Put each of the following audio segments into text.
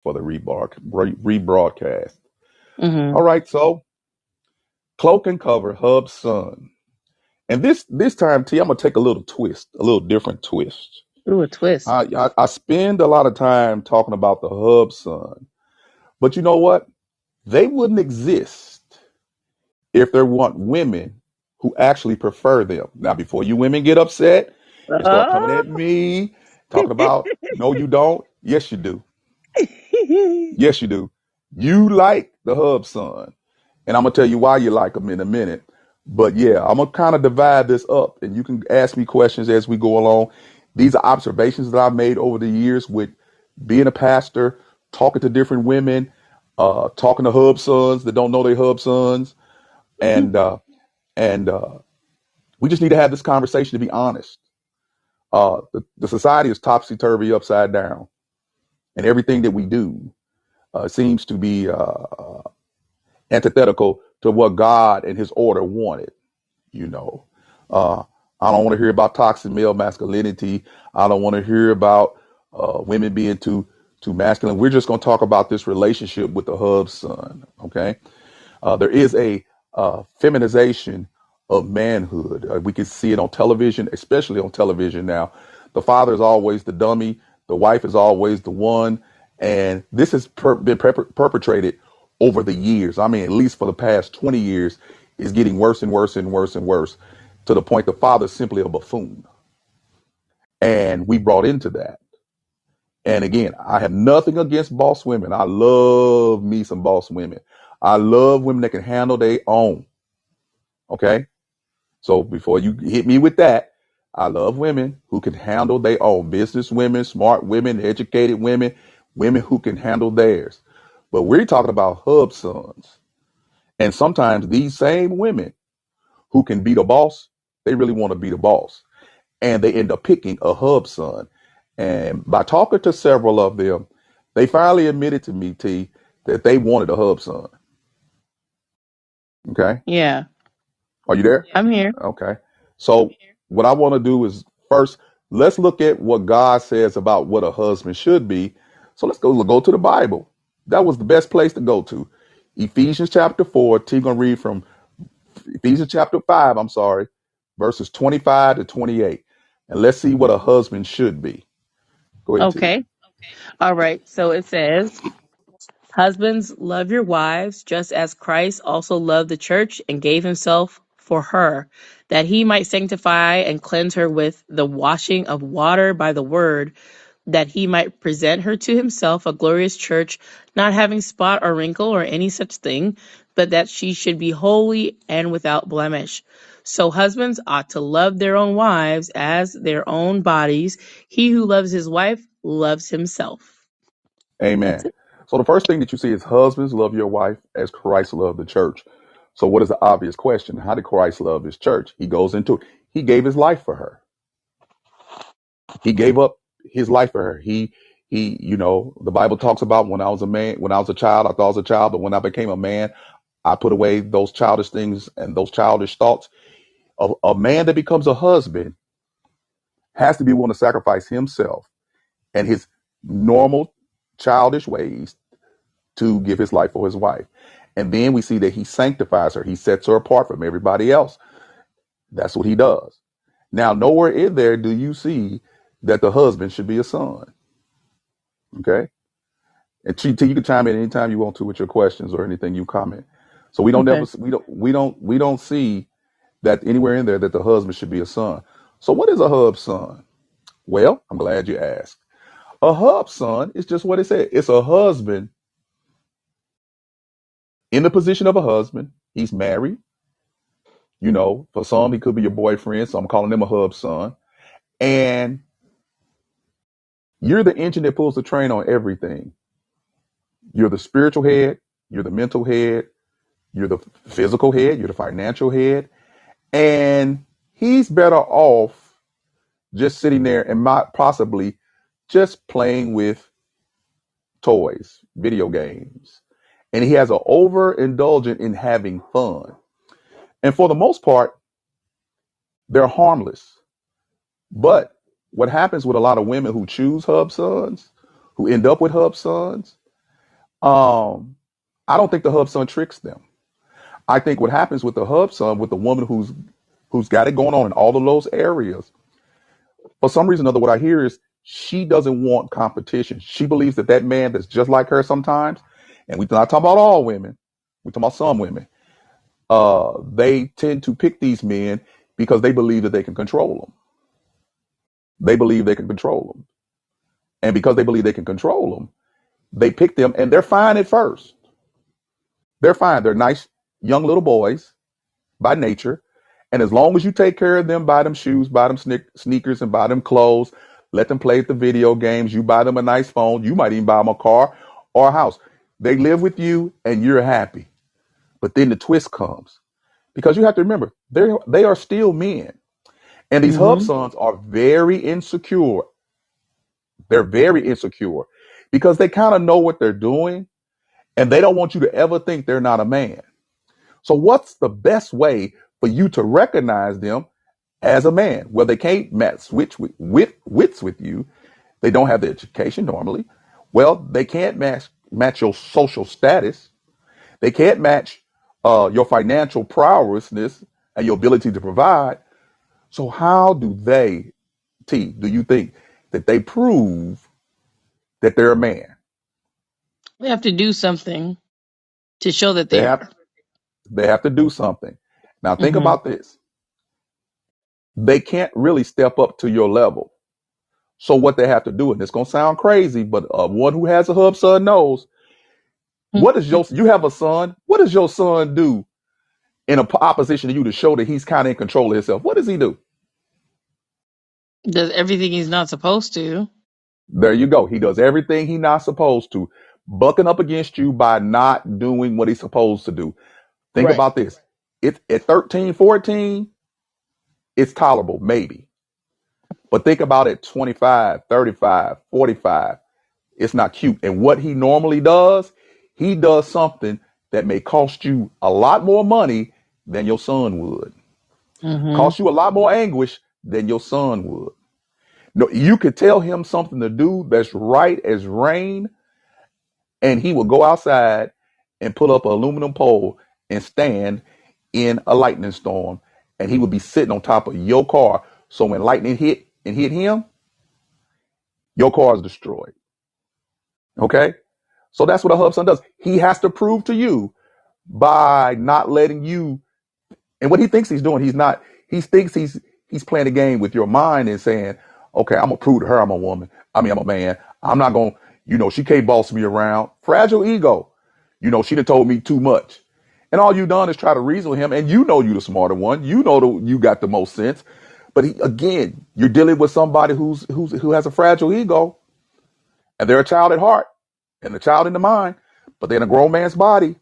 for the rebroadcast. Mm-hmm. All right, so cloak and cover, HUBSON. And this time, T, I'm gonna take a little twist, a little different twist. Ooh, a twist. I spend a lot of time talking about the HUBSON, but you know what? They wouldn't exist if there weren't women who actually prefer them. Now, before you women get upset and start coming Oh. at me, talking about, no, you don't. Yes, you do. Yes, you do. You like the HUBSON. And I'm going to tell you why you like them in a minute. But yeah, I'm going to kind of divide this up and you can ask me questions as we go along. These are observations that I've made over the years with being a pastor, talking to different women, talking to HUBSONs that don't know they HUBSONs. And, and we just need to have this conversation to be honest. The society is topsy-turvy, upside down. And everything that we do seems to be antithetical to what God and his order wanted. You know, uh, I don't want to hear about toxic male masculinity. I don't want to hear about women being too masculine. We're just going to talk about this relationship with the HUBSON. Okay, there is a feminization of manhood. We can see it on television, especially on television now. The father is always the dummy. The wife is always the one, and this has been perpetrated over the years. I mean, at least for the past 20 years, is getting worse and worse and worse and worse to the point the father is simply a buffoon. And we brought into that. And again, I have nothing against boss women. I love me some boss women. I love women that can handle their own. Okay. So before you hit me with that, I love women who can handle their own. Business women, smart women, educated women, women who can handle theirs. But we're talking about HUBSONs. And sometimes these same women who can be the boss, they really want to be the boss. And they end up picking a HUBSON. And by talking to several of them, they finally admitted to me, T, that they wanted a HUBSON. Okay. Yeah, Are you there? I'm here. Okay. So what I want to do is first, let's look at what God says about what a husband should be. So let's go to the Bible. That was the best place to go to. Ephesians chapter 4. T gonna read from Ephesians chapter 5, I'm sorry, verses 25 to 28. And let's see what a husband should be. Go ahead, T. Okay. All right. So it says, husbands, love your wives, just as Christ also loved the church and gave himself for her, that he might sanctify and cleanse her with the washing of water by the word, that he might present her to himself a glorious church, not having spot or wrinkle or any such thing, but that she should be holy and without blemish. So husbands ought to love their own wives as their own bodies. He who loves his wife loves himself. That's Amen. it. So the first thing that you see is husbands love your wife as Christ loved the church. So what is the obvious question? How did Christ love his church? He goes into it. He gave his life for her. He gave up his life for her. The Bible talks about when I was a man, when I was a child, I thought I was a child, but when I became a man, I put away those childish things and those childish thoughts. A man that becomes a husband has to be willing to sacrifice himself and his normal childish ways to give his life for his wife. And then we see that he sanctifies her. He sets her apart from everybody else. That's what he does. Now, nowhere in there do you see that the husband should be a son. Okay. And T, you can chime in anytime you want to with your questions or anything you comment. So we don't never Okay. we don't see that anywhere in there that the husband should be a son. So what is a HUBSON? Well, I'm glad you asked. A HUBSON is just what it said. It's a husband in the position of a husband. He's married. For some, he could be your boyfriend. So I'm calling him a HUBSON. And you're the engine that pulls the train on everything. You're the spiritual head. You're the mental head. You're the physical head. You're the financial head. And he's better off just sitting there and possibly just playing with toys, video games. And he has an overindulgent in having fun. And for the most part, they're harmless. But what happens with a lot of women who choose HUBSONs, who end up with HUBSONs, Um, I don't think the HUBSON tricks them. I think what happens with the HUBSON, with the woman who's got it going on in all of those areas, for some reason or other, what I hear is she doesn't want competition. She believes that that man that's just like her sometimes, and we're not talking about all women, we're talking about some women. They tend to pick these men because they believe that they can control them. They believe they can control them, and because they believe they can control them, they pick them, and they're fine at first. They're fine. They're nice young little boys by nature. And as long as you take care of them, buy them shoes, buy them sneakers, and buy them clothes, let them play at the video games, you buy them a nice phone, you might even buy them a car or a house. They live with you and you're happy. But then the twist comes because you have to remember, they are still men. And these hub Mm-hmm. sons are very insecure. They're very insecure because they kind of know what they're doing and they don't want you to ever think they're not a man. So what's the best way for you to recognize them as a man? Well, they can't match wits with you. They don't have the education normally. Well, they can't match your social status. They can't match your financial prowessness and your ability to provide. So how do they, do you think that they prove that they're a man? They have to do something to show that They they have are. they have to do something. Now think Mm-hmm. about this. They can't really step up to your level. So what they have to do, and it's gonna sound crazy, but one who has a hub son knows, what is you have a son? What does your son do in opposition to you to show that he's kind of in control of himself? What does he do? Does everything he's not supposed to. There you go. He does everything he's not supposed to, bucking up against you by not doing what he's supposed to do. Think Right. about this. It's at 13, 14, it's tolerable, maybe. But think about it 25, 35, 45. It's not cute. And what he normally does, he does something that may cost you a lot more money than your son would. Mm-hmm. Cost you a lot more anguish than your son would. No, you could tell him something to do that's right as rain, and he will go outside and put up an aluminum pole and stand in a lightning storm, and he would be sitting on top of your car. So when lightning hit him, your car is destroyed. Okay? So that's what a hub son does. He has to prove to you by not letting you, and what he thinks he's doing, he's not, he thinks he's playing a game with your mind and saying, okay, I'm gonna prove to her I'm a woman. I mean, I'm a man. I'm not gonna, she can't boss me around. Fragile ego. She done told me too much. And all you done is try to reason with him, and you know you the smarter one. You know you got the most sense. But again, you're dealing with somebody who has a fragile ego, and they're a child at heart, and a child in the mind, but they're in a grown man's body.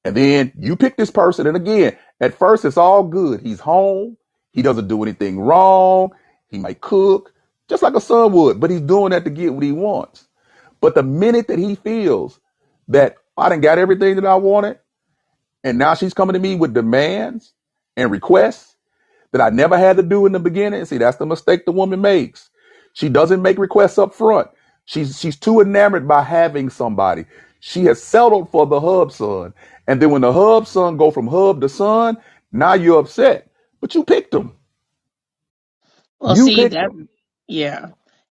And then you pick this person, and again, at first it's all good. He's home. He doesn't do anything wrong. He might cook, just like a son would, but he's doing that to get what he wants. But the minute that he feels that I done got everything that I wanted, and now she's coming to me with demands and requests that I never had to do in the beginning. See, that's the mistake the woman makes. She doesn't make requests up front. She's too enamored by having somebody. She has settled for the hub son. And then when the hub son go from hub to son, now you're upset. But you picked him. Well, You see picked that, him. yeah,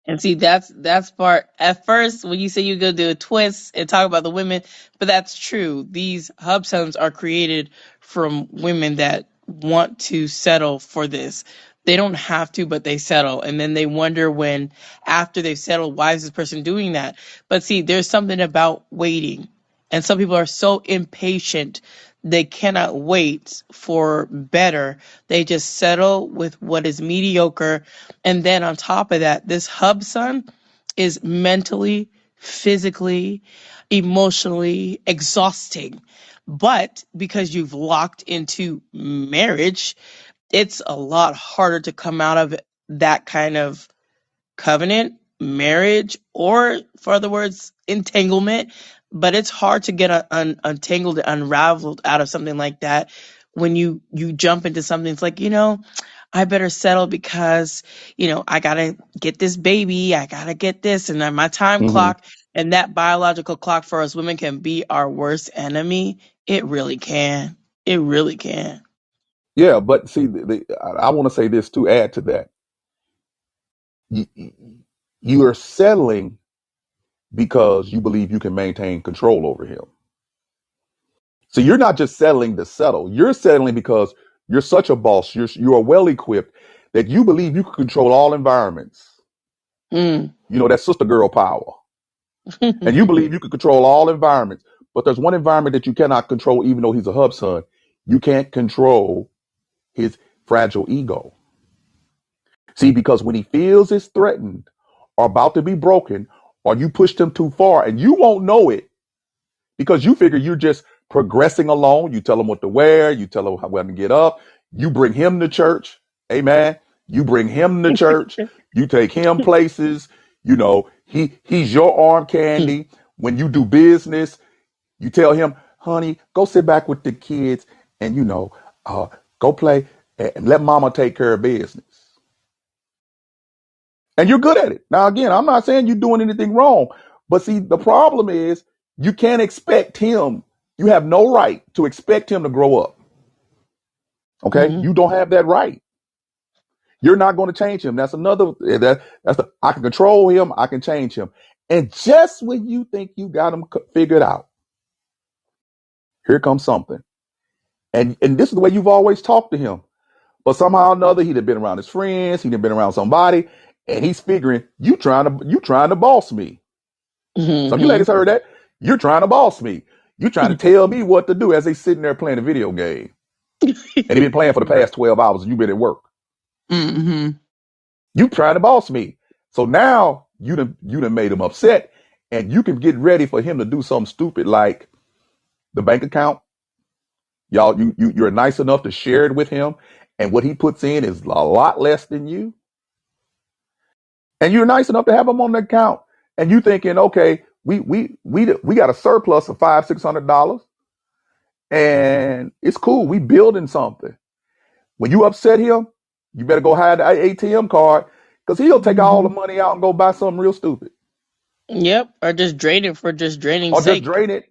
and see that's part. At first, when you say you go do a twist and talk about the women, but that's true. These hub sons are created from women that want to settle for this. They don't have to, but they settle, and then they wonder when, after they've settled, why is this person doing that? But see, there's something about waiting, and some people are so impatient they cannot wait for better. They just settle with what is mediocre. And then on top of that, this hubson is mentally, physically, emotionally exhausting. But because you've locked into marriage, it's a lot harder to come out of that kind of covenant, marriage, or for other words, entanglement. But it's hard to get untangled, unraveled out of something like that when you jump into something. It's like, I better settle because, I gotta get this baby, I gotta get this, and then my time Hmm. clock. And that biological clock for us women can be our worst enemy. It really can. It really can. Yeah, but see, I want to say this to add to that. You, you are settling because you believe you can maintain control over him. So you're not just settling to settle. You're settling because you're such a boss. You are well equipped that you believe you can control all environments. Mm. You know, that sister girl power. And you believe you can control all environments. But there's one environment that you cannot control, even though he's a HUBSON. You can't control his fragile ego. See, because when he feels it's threatened or about to be broken, or you pushed him too far and you won't know it because you figure you're just progressing along. You tell him what to wear. You tell him when to get up. You bring him to church. Amen. You bring him to church. You take him places. You know, he's your arm candy. When you do business, you tell him, honey, go sit back with the kids and, you know, go play and let mama take care of business. And you're good at it. Now, again, I'm not saying you're doing anything wrong, but see, the problem is you can't expect him. You have no right to expect him to grow up. Okay. Mm-hmm. You don't have that right. You're not going to change him. That's another, I can control him. I can change him. And just when you think you got him figured out, here comes something. And this is the way you've always talked to him. But somehow or another, he'd have been around his friends. He'd have been around somebody, and he's figuring you trying to boss me. Mm-hmm. Some of you ladies heard that. You're trying to boss me. You're trying to tell me what to do as they sitting there playing a video game. And they've been playing for the past 12 hours and you've been at work. Mm-hmm. You trying to boss me. So now you done made him upset, and you can get ready for him to do something stupid like the bank account. Y'all, you're nice enough to share it with him, and what he puts in is a lot less than you. And you're nice enough to have him on the account, and you thinking, okay, we got a surplus of $500-600, and it's cool. We building something. When you upset him, you better go hide the ATM card because he'll take all the money out and go buy something real stupid, Yep. Or just drain it for just draining's or just sake. drain it.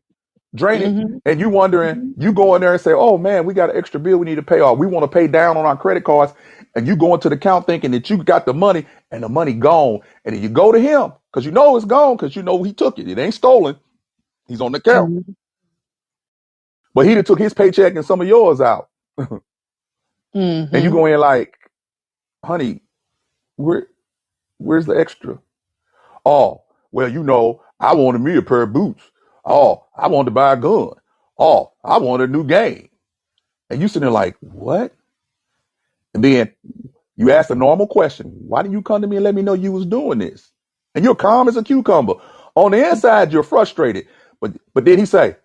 Mm-hmm. And you wondering, you go in there and say, oh man, we got an extra bill we need to pay off. We want to pay down on our credit cards. And you go into the account thinking that you got the money and the money gone. And then you go to him because you know it's gone because you know he took it. It ain't stolen. He's on the account. Mm-hmm. But he done took his paycheck and some of yours out. And you Mm-hmm. go in like, honey, where's the extra? Oh, well, you know, I wanted me a pair of boots. Oh, I wanted to buy a gun. Oh, I wanted a new game. And you sitting there like, what? And then you ask a normal question. Why didn't you come to me and let me know you was doing this? And you're calm as a cucumber. On the inside, you're frustrated. But then he say,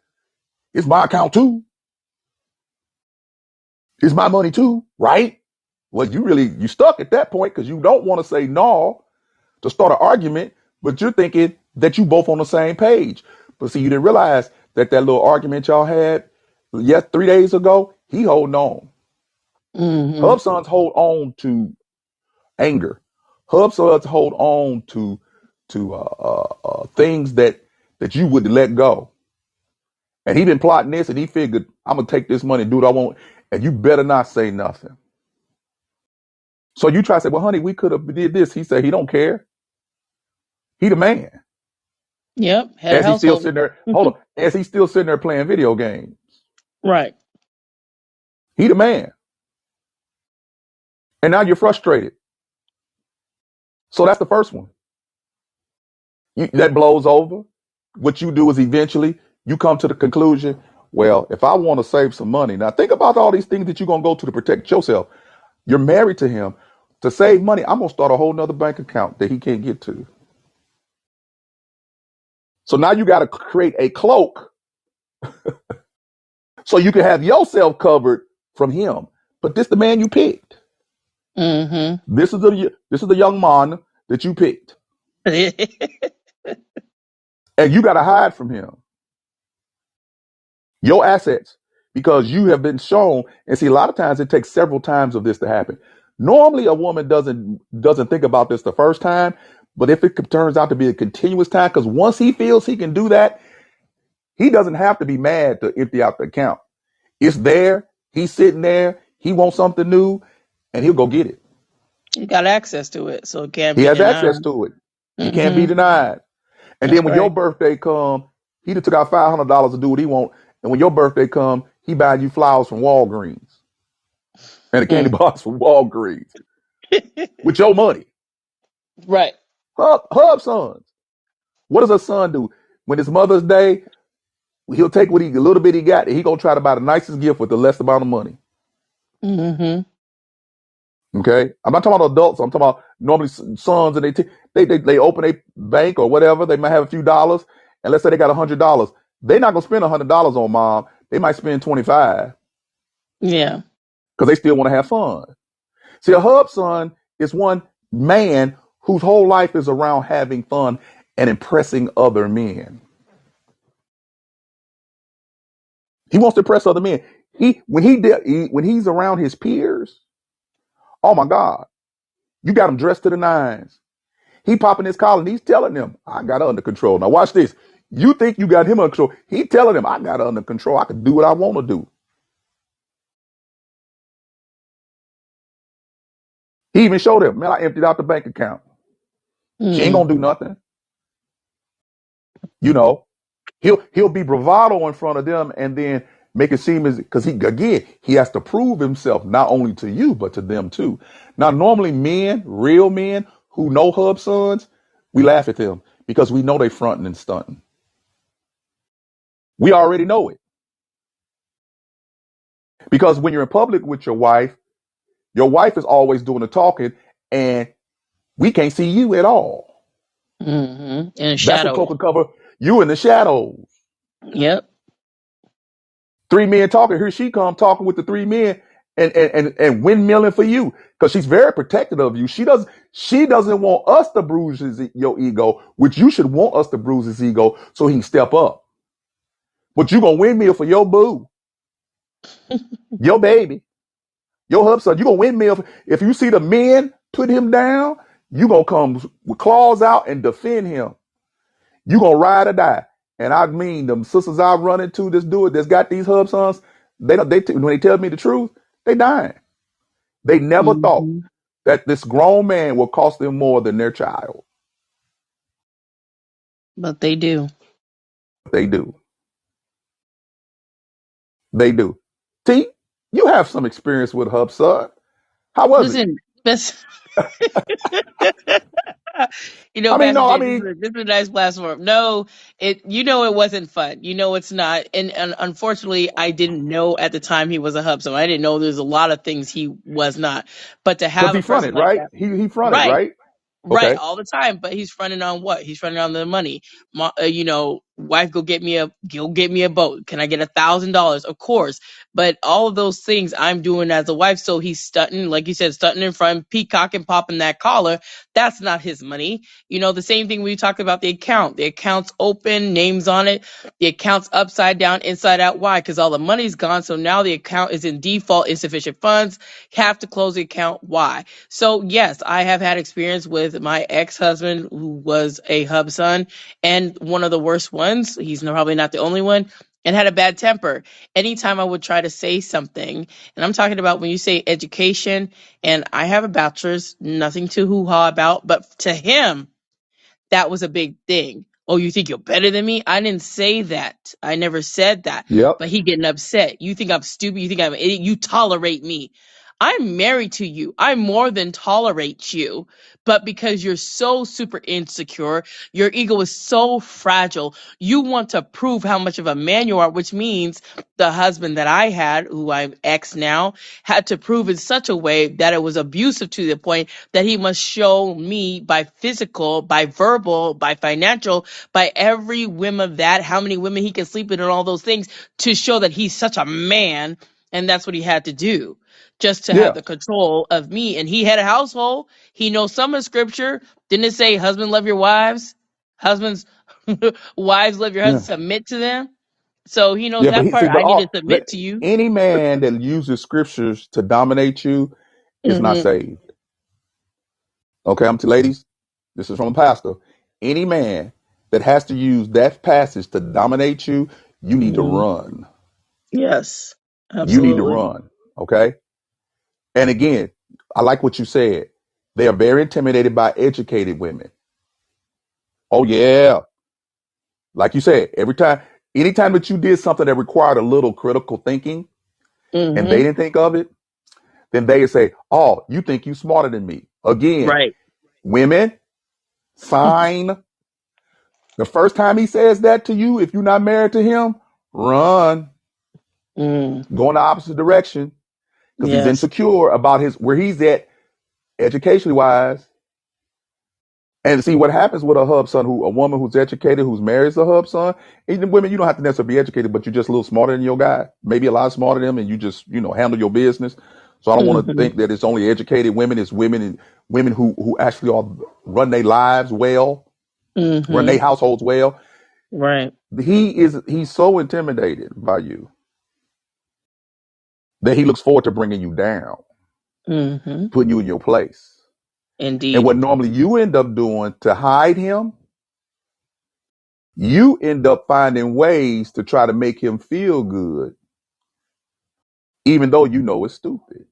it's my account too. It's my money too, right? Well, you stuck at that point because you don't want to say no to start an argument, but you're thinking that you both on the same page. But see, you didn't realize that little argument y'all had 3 days ago, he holding on. Mm-hmm. HUBSONs hold on to anger. HUBSONs hold on to things that you would let go. And he been plotting this, and he figured, I'm gonna take this money and do what I want, and you better not say nothing. So you try to say, well, honey, we could have did this. He said he don't care. He the man. Yep. Head of As he's still household. sitting there, hold on, as he's still sitting there playing video games. Right. He the man. And now you're frustrated. So that's the first one. That blows over. What you do is eventually you come to the conclusion, well, if I want to save some money, now think about all these things that you're going to go to protect yourself. You're married to him. To save money, I'm going to start a whole nother bank account that he can't get to. So now you got to create a cloak so you can have yourself covered from him. But this is the man you picked. Mm-hmm. This is the young man that you picked. And you got to hide from him your assets because you have been shown. And see, a lot of times it takes several times of this to happen. Normally, a woman doesn't think about this the first time, But if it turns out to be a continuous time, because once he feels he can do that, he doesn't have to be mad to empty out the account. It's there. He's sitting there. He wants something new, and he'll go get it. You got access to it, so it can't He be has denied. access to it. He can't be Mm-hmm. denied. And That's then when your right. birthday come, he done took out $500 to do what he want. And when your birthday come, he buy you flowers from Walgreens and a candy Mm. box from Walgreens with your money. Right. HUBSON. What does a son do? When it's Mother's Day, he'll take what a little bit he got, and he gonna try to buy the nicest gift with the less amount of money. Mm-hmm. Okay, I'm not talking about adults. I'm talking about normally sons, and they open a bank or whatever. They might have a few dollars, and let's say they got $100. They're not gonna spend $100 on mom. They might spend 25 Yeah. because they still want to have fun. See, a HUBSON is one man whose whole life is around having fun and impressing other men. He wants to impress other men. When he's around his peers, oh my God, you got him dressed to the nines. He popping his collar and he's telling them, I got it under control. Now watch this. You think you got him under control. He telling them, I got it under control. I can do what I want to do. He even showed them, man, I emptied out the bank account. She ain't Mm. gonna do nothing. You know, he'll be bravado in front of them and then make it seem as because he has to prove himself not only to you but to them too. Now normally real men who know HUBSONs, we laugh at them because we know they fronting and stunting. We already know it because when you're in public with your wife is always doing the talking and we can't see you at all. Mm-hmm. And That's what shadow. Coca cover you in the shadows. Yep. Three men talking. Here she come talking with the three men and windmilling for you because she's very protective of you. She doesn't want us to bruise your ego, which you should want us to bruise his ego so he can step up. But you gonna windmill for your boo, your baby, your HUBSON. You gonna windmill if you see the men put him down. You gonna come with claws out and defend him. You gonna ride or die. And I mean, them sisters I run into that's got these HUBSONs. When they tell me the truth, they dying. They never thought Mm-hmm. that this grown man will cost them more than their child. But they do. They do. They do. T, you have some experience with HUBSON. How was it? Listen, that's I mean, Pastor no, I Jay, mean, this is a nice platform. No, it wasn't fun. It's not. And unfortunately, I didn't know at the time he was a hub, so I didn't know there's a lot of things he was not. But to because have he a person fronted, like right? that, He fronted, right? right? Right, Okay. all the time, but he's running on what? He's running on the money. Wife, go get me a boat. Can I get $1,000? Of course, but all of those things I'm doing as a wife. So he's stunting, like you said, stunting in front, peacocking, popping that collar. That's not his money. The same thing we talked about the account. The account's open, names on it. The account's upside down, inside out. Why? Because all the money's gone. So now the account is in default, insufficient funds. Have to close the account. Why? So yes, I have had experience with my ex-husband who was a HUBSON and one of the worst ones. He's probably not the only one and had a bad temper. Anytime I would try to say something, and I'm talking about when you say education, and I have a bachelor's, nothing to hoo-ha about, but to him, that was a big thing. Oh, you think you're better than me? I didn't say that. I never said that. Yep. But he getting upset. You think I'm stupid? You think I'm an idiot? You tolerate me. I'm married to you. I more than tolerate you. But because you're so super insecure, your ego is so fragile, you want to prove how much of a man you are, which means the husband that I had, who I'm ex now, had to prove in such a way that it was abusive to the point that he must show me by physical, by verbal, by financial, by every whim of that, how many women he can sleep with and all those things to show that he's such a man. And that's what he had to do just to have Yeah. the control of me. And he had a household. He knows some of scripture. Didn't it say, husband, love your wives? Husbands, wives, love your Yeah. husbands, submit to them. So he knows Yeah. But that he part. see, I need to submit to you. any man that uses scriptures to dominate you is not Hmm. saved. Okay, ladies. This is from a pastor. Any man that has to use that passage to dominate you, you need to Mhm. run. Yes, You need to absolutely. run. Okay. And again, I like what you said. They are very intimidated by educated women. Oh, yeah. Like you said, anytime that you did something that required a little critical thinking and they Hmm. didn't think of it, then they say, oh, you think you smarter than me. Again, Right. women, sign. The first time he says that to you, if you're not married to him, run. Mm. Go in the opposite direction because he's Yes. insecure about his where he's at educationally wise. And see what happens with a woman who's educated, who's married to a hub son. Even women, you don't have to necessarily be educated, but you're just a little smarter than your guy, maybe a lot smarter than him, and you just handle your business. So I don't want to Hmm. think that it's only educated women. It's women who actually are run their lives well, run Hmm. their households well. Right. He's so intimidated by you that he looks forward to bringing you down, Hmm. putting you in your place. And Indeed. what normally you end up doing to hide him, you end up finding ways to try to make him feel good, even though you know it's stupid.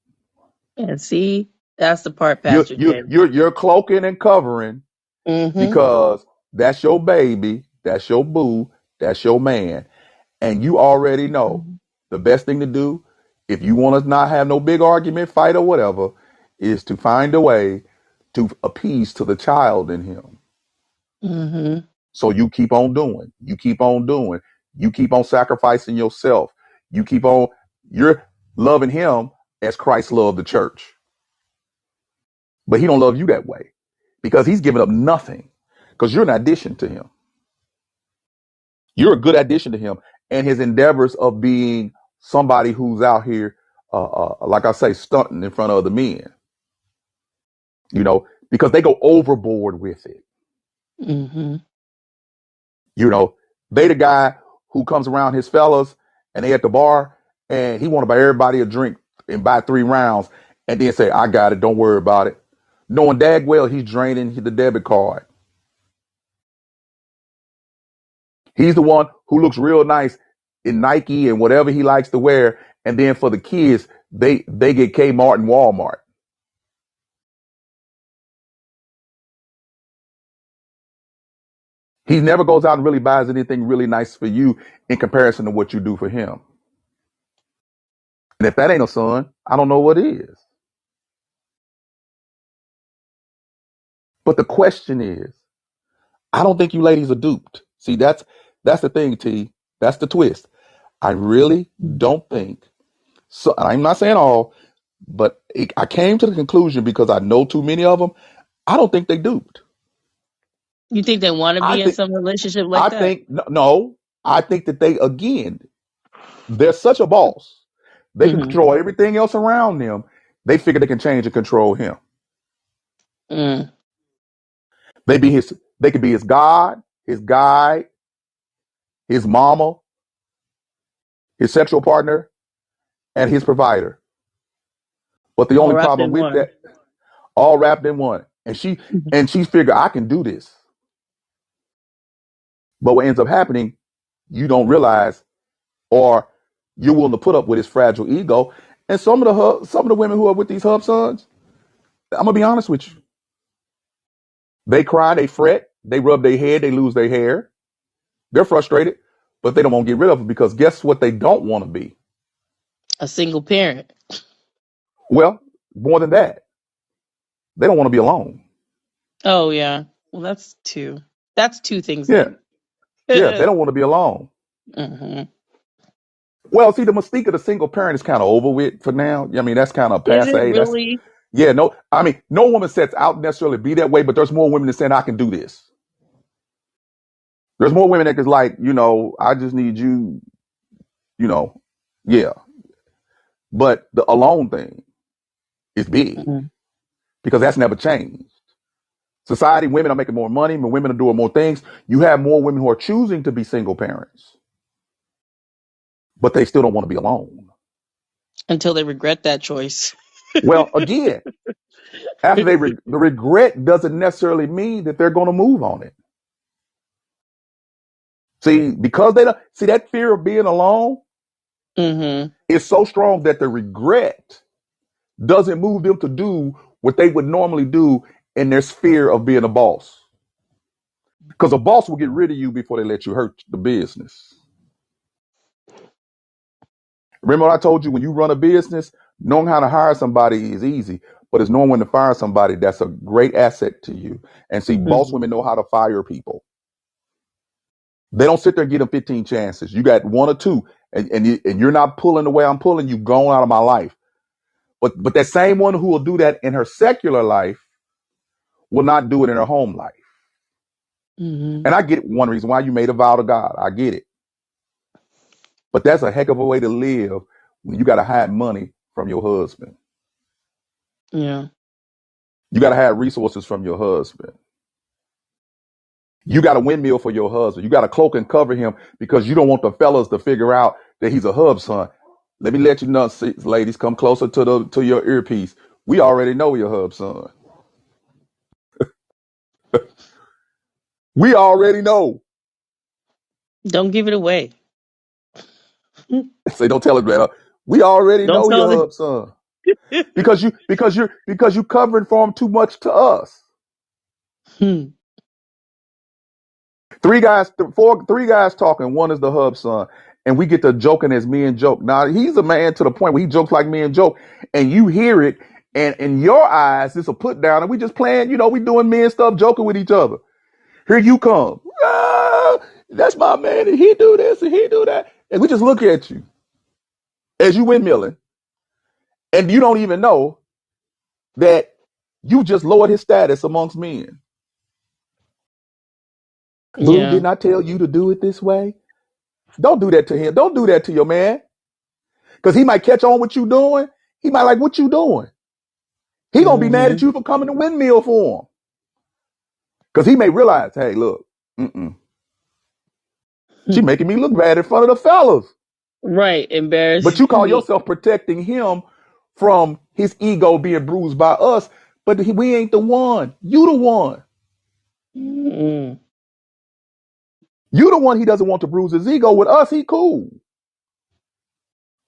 And see, that's the part, You're Pastor you're Jay. you're, you're cloaking and covering Hmm. because that's your baby, that's your boo, that's your man, and you already know the best thing to do if you want to not have no big argument, fight, or whatever, is to find a way to appease to the child in him. Hmm. So you keep on doing, you keep on doing, you keep on sacrificing yourself. You keep on, you're loving him as Christ loved the church. But he don't love you that way because he's given up nothing because you're an addition to him. You're a good addition to him and his endeavors of being somebody who's out here, like I say, stunting in front of other men, because they go overboard with it. Hmm. You know, they the guy who comes around his fellas and they at the bar and he want to buy everybody a drink and buy 3 rounds and then say, I got it. Don't worry about it. Knowing dag well he's draining the debit card. He's the one who looks real nice in Nike and whatever he likes to wear. And then for the kids, they get Kmart and Walmart. He never goes out and really buys anything really nice for you in comparison to what you do for him. And if that ain't a son, I don't know what is. But the question is, I don't think you ladies are duped. See, that's the thing, T. That's the twist. I really don't think so. I'm not saying all, but I came to the conclusion because I know too many of them. I don't think they duped. You think they want to I be in think some relationship I like that? think no. I think that they're such a boss. They can Hmm. control everything else around them. They figure they can change and control him. Mm. They be his. They could be his God, his guide, his mama, his sexual partner, and his provider. But the All only wrapped problem in with one. that, all wrapped in one. And she figured I can do this. But what ends up happening, you don't realize, or you're willing to put up with his fragile ego. And some of the women who are with these hub sons, I'm gonna be honest with you. They cry, they fret, they rub their head, they lose their hair. They're frustrated, but they don't want to get rid of it because guess what they don't want to be? A single parent. Well, more than that, they don't want to be alone. Oh yeah. Well, that's two. That's two things Yeah, then. yeah, they don't want to be alone. Hmm. Well, see, the mystique of the single parent is kind of over with for now. I mean, that's kind of Is it passe. That's really? Yeah, no, I mean, no woman sets out necessarily to be that way, but there's more women that saying I can do this. There's more women that is like, I just need you, you know, yeah. But the alone thing is big Mm. because that's never changed. Society, women are making more money, but women are doing more things. You have more women who are choosing to be single parents, but they still don't want to be alone. Until they regret that choice. Well, again, After the regret doesn't necessarily mean that they're going to move on it. See, because they don't see that fear of being alone Mm-hmm. is so strong that the regret doesn't move them to do what they would normally do in their sphere of being a boss. Because a boss will get rid of you before they let you hurt the business. Remember what I told you? When you run a business, knowing how to hire somebody is easy, but it's knowing when to fire somebody that's a great asset to you. And see, boss Mm-hmm. women know how to fire people. They don't sit there and get them 15 chances. You got one or two, and you're not pulling the way I'm pulling. You going out of my life. But that same one who will do that in her secular life will not do it in her home life. Mm-hmm. And I get one reason why you made a vow to God. I get it. But that's a heck of a way to live when you got to hide money from your husband. Yeah. You got to have resources from your husband. You got a windmill for your husband. You got to cloak and cover him because you don't want the fellas to figure out that he's a HUBSON. Let me let you know, ladies, come closer to your earpiece. We already know your HUBSON. We already know. Don't give it away. Say, don't tell us that. We already Don't know tell your it. HUBSON because you're covering for him too much to us. Hmm. Three guys talking. One is the HUBSON, and we get to joking as men joke. Now he's a man to the point where he jokes like men joke, and you hear it, and in your eyes, it's a put down, and we just playing. We doing men stuff, joking with each other. Here you come. That's my man, and he do this and he do that, and we just look at you as you windmilling, and you don't even know that you just lowered his status amongst men. Boo, Yeah. didn't I tell you to do it this way? Don't do that to him. Don't do that to your man. Because he might catch on what you doing. He might like what you doing. He gonna be mad at Mm-hmm. you for coming to windmill for him. Because he may realize, hey, look, she making me look bad in front of the fellas. Right. But Embarrassing you call me. yourself protecting him from his ego being bruised by us. But we ain't the one. You the one. Mm-hmm. You the one he doesn't want to bruise his ego. With us, he cool.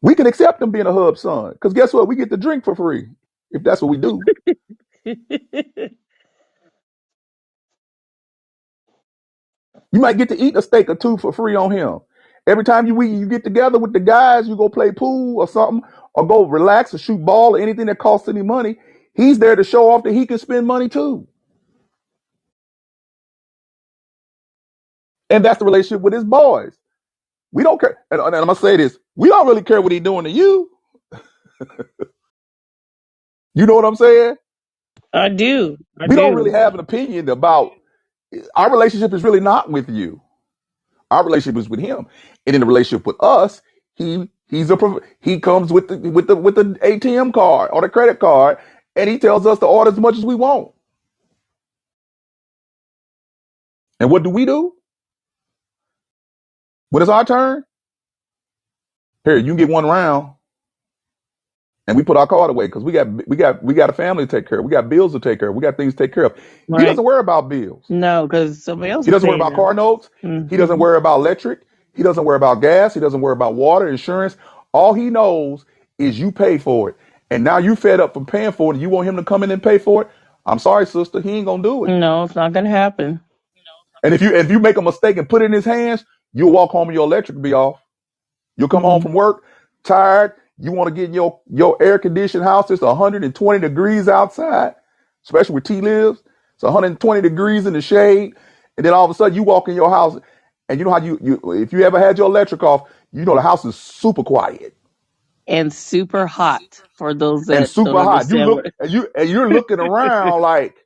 We can accept him being a HUBSON. Because guess what? We get to drink for free. If that's what we do. You might get to eat a steak or two for free on him. Every time you get together with the guys, you go play pool or something, or go relax or shoot ball or anything that costs any money. He's there to show off that he can spend money too. And that's the relationship with his boys. We don't care. And I'm going to say this. We don't really care what he's doing to you. You know what I'm saying? I do. I We don't really do. have an opinion about our relationship is really not with you. Our relationship is with him, and in the relationship with us, he comes with the ATM card or the credit card, and he tells us to order as much as we want. And what do? When it's our turn, here you can get one round, and we put our card away because we got a family to take care of. We got bills to take care of. We got things to take care of. He Right. doesn't worry about bills. No, because somebody else He is doesn't worry paying about them. car notes. He doesn't Mm-hmm. worry about electric. He doesn't worry about gas. He doesn't worry about water, insurance. All he knows is you pay for it. And now you fed up from paying for it and you want him to come in and pay for it. I'm sorry, sister. He ain't gonna do it. No, it's not gonna happen. And if you make a mistake and put it in his hands, you'll walk home and your electric will be off. You'll come home Mm-hmm. from work tired. You want to get in your air conditioned house. It's 120 degrees outside, especially where T lives. It's 120 degrees in the shade. And then all of a sudden you walk in your house and you know how you if you ever had your electric off, you know the house is super quiet And super hot for those and that super don't hot. You understand look what. and you're looking around like,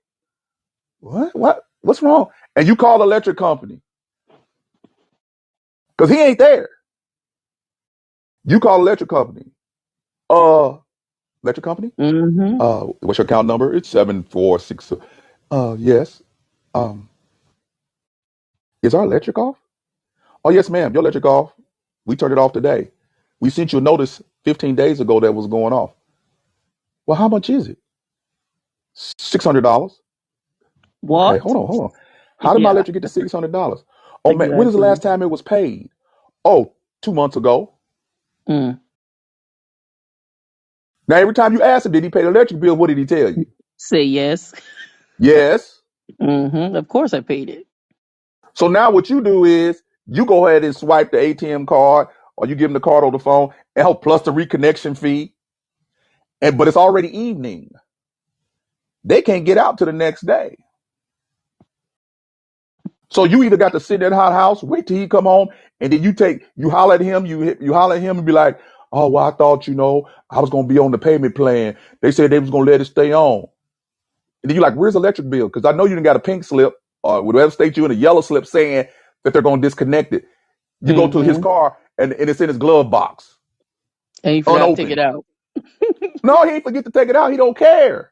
what's wrong? And you call the electric company because he ain't there. You call the electric company. Uh Electric company? Mm-hmm. What's your account number? It's 746. Yes. Um, is our electric off? Oh, yes, ma'am. Your electric off. We turned it off today. We sent you a notice 15 days ago that was going off. Well, how much is it? $600. Okay, What? hold on. How did my Yeah, electric get to $600? Oh man, when is the exactly. last time it was paid? Oh, 2 months ago. Mm. Now every time you ask him, did he pay the electric bill? What did he tell you? Say yes. Yes. Of course I paid it. So now what you do is you go ahead and swipe the ATM card, or you give them the card on the phone, and help plus the reconnection fee. And but it's already evening. They can't get out to the next day. So you either got to sit in that hot house, wait till he come home, and then you holler at him, you holler at him and be like, oh well, I thought I was gonna be on the payment plan. They said they was gonna let it stay on. And then you're like, where's the electric bill? Because I know you didn't got a pink slip or whatever state you in, a yellow slip saying that they're gonna disconnect it. You go to his Mm-hmm. car and it's in his glove box, And you forgot to take it unopened. out. No, he ain't forget to take it out. He don't care.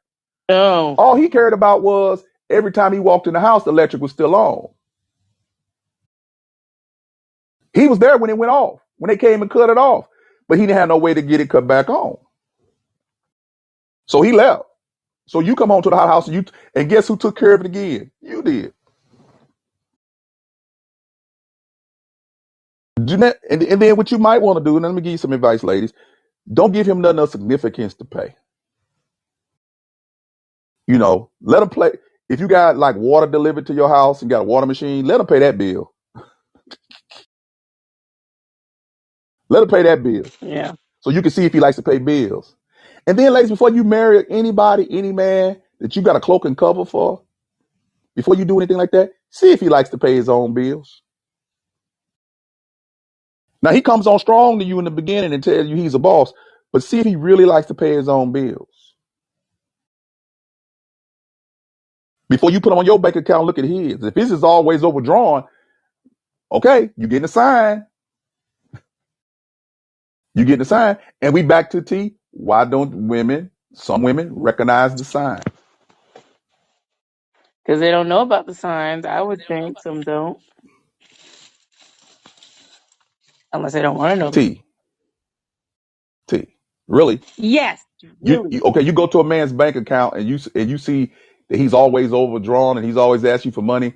Oh, All he cared about was every time he walked in the house, the electric was still on. He was there when it went off, when they came and cut it off, but he didn't have no way to get it cut back on. So he left. So you come home to the hot house and guess who took care of it again? You did. And then what you might want to do, and let me give you some advice, ladies. Don't give him nothing of significance to pay. Let him play. If you got like water delivered to your house and got a water machine, let him pay that bill. Let him pay that bill. yeah. So you can see if he likes to pay bills. And then, ladies, before you marry anybody, any man that you got a cloak and cover for, before you do anything like that, see if he likes to pay his own bills. Now, he comes on strong to you in the beginning and tells you he's a boss, but see if he really likes to pay his own bills. Before you put him on your bank account, look at his. If his is always overdrawn, okay, you getting a sign. You getting a sign. And we back to T. Why don't some women recognize the sign? Because they don't know about the signs. I would think some don't, unless they don't want to know. T. T. Really? Yes, really. Okay, you go to a man's bank account and you see that he's always overdrawn and he's always asking you for money.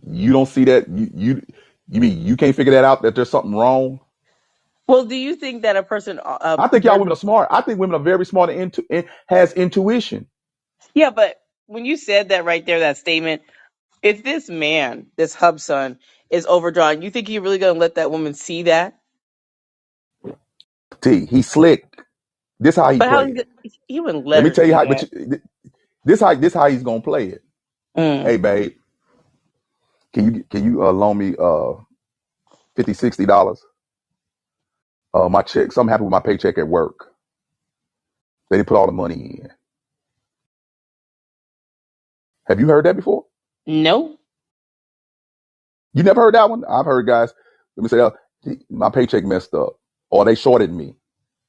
You don't see that. You mean you can't figure that out, that there's something wrong? Well, do you think that a person I think y'all women doesn't? are smart. I think women are very smart and has intuition. Yeah, but when you said that right there, that statement, if this man, this HUBSON, is overdrawn, you think he really gonna let that woman see that? T. He's slick. This how he But how play it. he wouldn't Let let me her tell you see how. that? This how he's gonna play it. Mm. Hey, babe, can you loan me $50, $60? My check. Something happened with my paycheck at work. They didn't put all the money in. Have you heard that before? No, You never heard that one? I've heard guys. Let me say, my paycheck messed up, or they shorted me.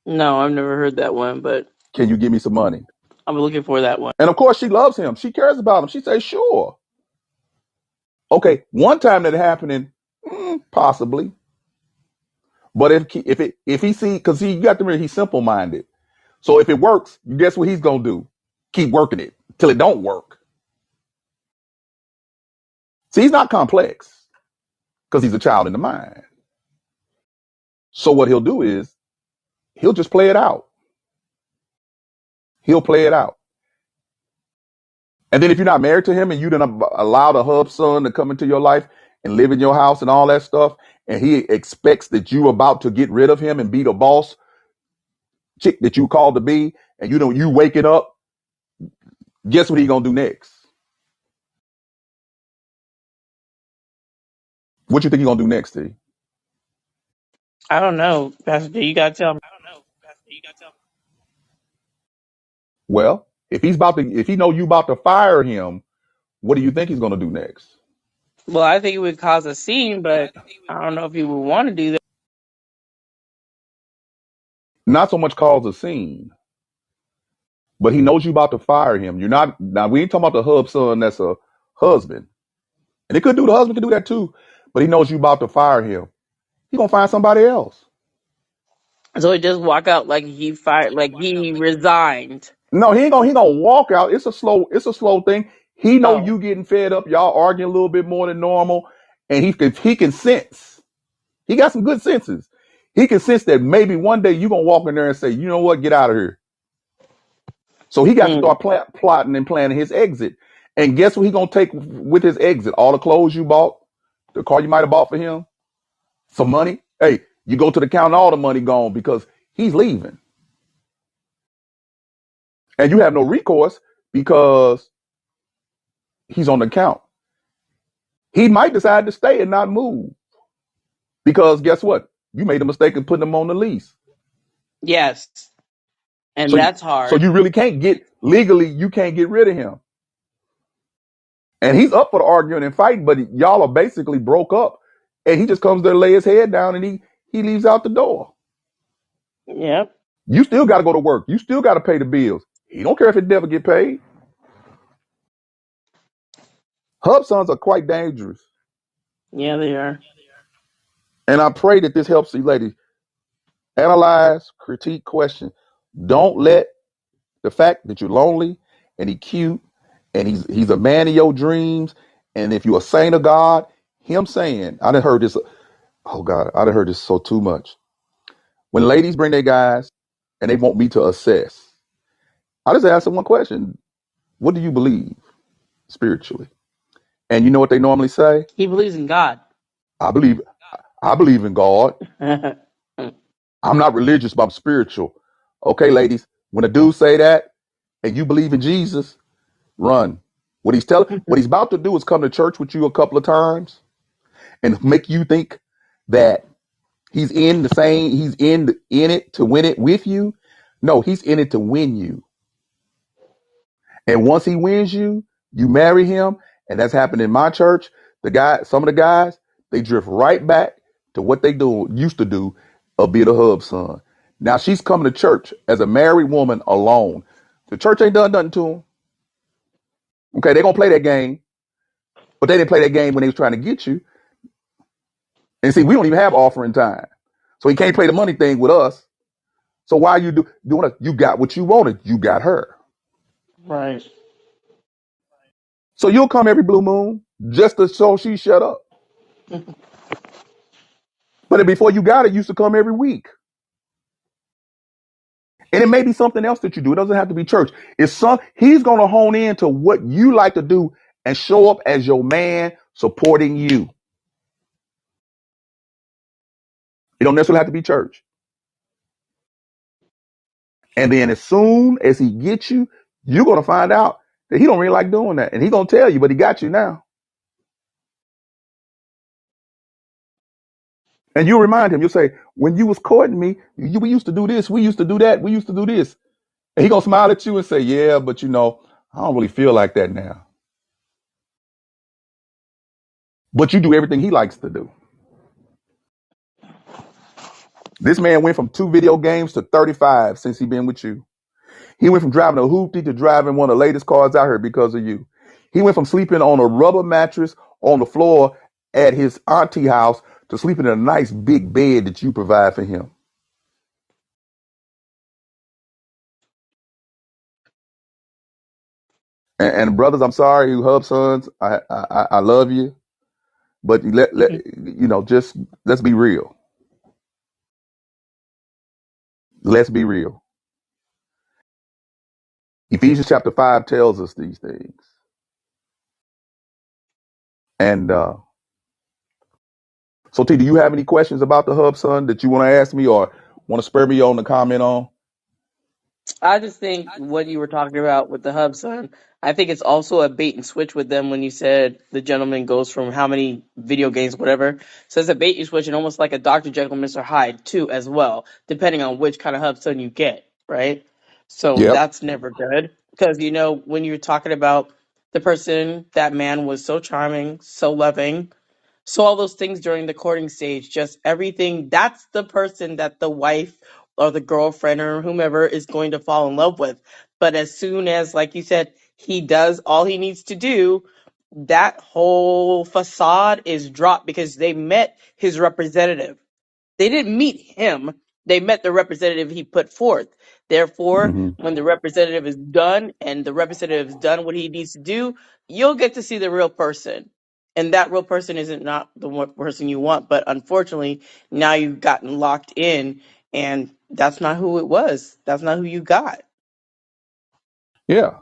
no, I've never heard that one, but Can you give me some money? I'm looking for that one. And of course, she loves him. She cares about him. She says, sure. Okay, one time that happening, possibly. But if he see, because you got to remember, he's simple minded. So if it works, guess what he's gonna do? Keep working it till it don't work. See, he's not complex because he's a child in the mind. So what he'll do is he'll just play it out. He'll play it out. And then if you're not married to him and you didn't allow the HUBSON to come into your life and live in your house and all that stuff, and he expects that you about to get rid of him and be the boss chick that you called to be, and you waking up, guess what he gonna do next? What you think he gonna do next, T? I don't know, Pastor D. You gotta tell me. Well, if he know you about to fire him, what do you think he's gonna do next? Well, I think it would cause a scene, but I don't know if he would want to do that. Not so much cause a scene, but he knows you about to fire him. You're not now. We ain't talking about the HUBSON that's a husband, and the husband could do that too. But he knows you about to fire him. He gonna find somebody else. So he just walk out like he fired, like he resigned. No, he gonna walk out. It's a slow thing. He know Oh, you getting fed up. Y'all arguing a little bit more than normal, and he can sense. He got some good senses. He can sense that maybe one day you gonna walk in there and say, you know what, get out of here. So he got to mm, start plotting and planning his exit. And guess what he gonna take with his exit? All the clothes you bought, the car you might have bought for him, some money. Hey, you go to the counter, all the money gone because he's leaving, and you have no recourse because he's on the count. He might decide to stay and not move because guess what? You made a mistake in putting him on the lease. yes, So and you, that's so hard. you really can't get legally. You can't get rid of him, and he's up for the arguing and fighting. But y'all are basically broke up, and he just comes there, lay his head down, and he leaves out the door. Yep. You still got to go to work. You still got to pay the bills. He don't care if it never get paid. HUBSONs are quite dangerous, Yeah, they are. and I pray that this helps you, ladies, analyze, critique, question. Don't let the fact that you're lonely and he cute and he's a man of your dreams, and if you're a saint of God, him saying, I done heard this. Oh God, I done heard this so too much. When ladies bring their guys and they want me to assess, I just ask them one question: what do you believe spiritually? And you know what they normally say? He believes in God. I believe I believe in God. I'm not religious, but I'm spiritual. Okay, ladies, when a dude say that and you believe in Jesus, run. What he's about to do is come to church with you a couple of times and make you think that he's in it to win it with you. No, he's in it to win you. And once he wins you, you marry him, and that's happened in my church. Some of the guys, they drift right back to what they used to do, a bit of hub son. Now she's coming to church as a married woman alone. The church ain't done nothing to them. Okay, they're gonna play that game, but they didn't play that game when they was trying to get you. And see, we don't even have offering time, so he can't play the money thing with us. So why you doing it? You got what you wanted. You got her. Right. So you'll come every blue moon just to so she shut up. But before you got it, you used to come every week. And it may be something else that you do. It doesn't have to be church. He's gonna hone in to what you like to do and show up as your man supporting you. It don't necessarily have to be church. And then as soon as he gets you, you're gonna find out that he don't really like doing that. And he's gonna tell you, but he got you now. And you remind him, you'll say, when you was courting me, we used to do this, we used to do that, we used to do this. And he gonna smile at you and say, yeah, but I don't really feel like that now. But you do everything he likes to do. This man went from 2 video games to 35 since he been with you. He went from driving a hoopty to driving one of the latest cars out here because of you. He went from sleeping on a rubber mattress on the floor at his auntie house to sleeping in a nice big bed that you provide for him. And brothers, I'm sorry, you hub sons. I love you, but just let's be real. Let's be real. Ephesians chapter 5 tells us these things. And so, T, do you have any questions about the hub, son, that you want to ask me or want to spur me on to comment on? I just think what you were talking about with the HUBSON, I think it's also a bait and switch with them when you said the gentleman goes from how many video games, whatever. So it's a bait and switch and almost like a Dr. Jekyll, Mr. Hyde too, as well, depending on which kind of HUBSON you get, right? So Yep. that's never good because when you're talking about the person, that man was so charming, so loving, so all those things during the courting stage, just everything, that's the person that the wife or the girlfriend or whomever is going to fall in love with. But as soon as, like you said, he does all he needs to do, that whole facade is dropped because they met his representative. They didn't meet him. they met the representative he put forth. Therefore, Hmm. when the representative is done and the representative has done what he needs to do, you'll get to see the real person. And that real person isn't not the person you want, but unfortunately, now you've gotten locked in, and that's not who it was. That's not who you got. Yeah,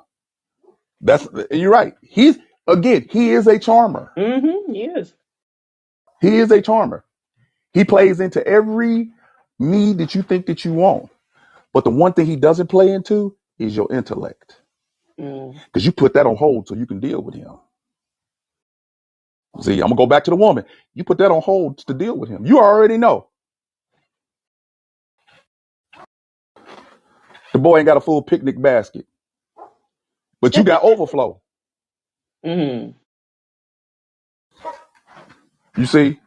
you're right. He is a charmer. Mm-hmm. Yes. He is a charmer. He plays into every need that you think that you want. But the one thing he doesn't play into is your intellect. Mm. Because you put that on hold so you can deal with him. See, I'm gonna go back to the woman. You put that on hold to deal with him. You already know. The boy ain't got a full picnic basket, but you got overflow. Mm. You see,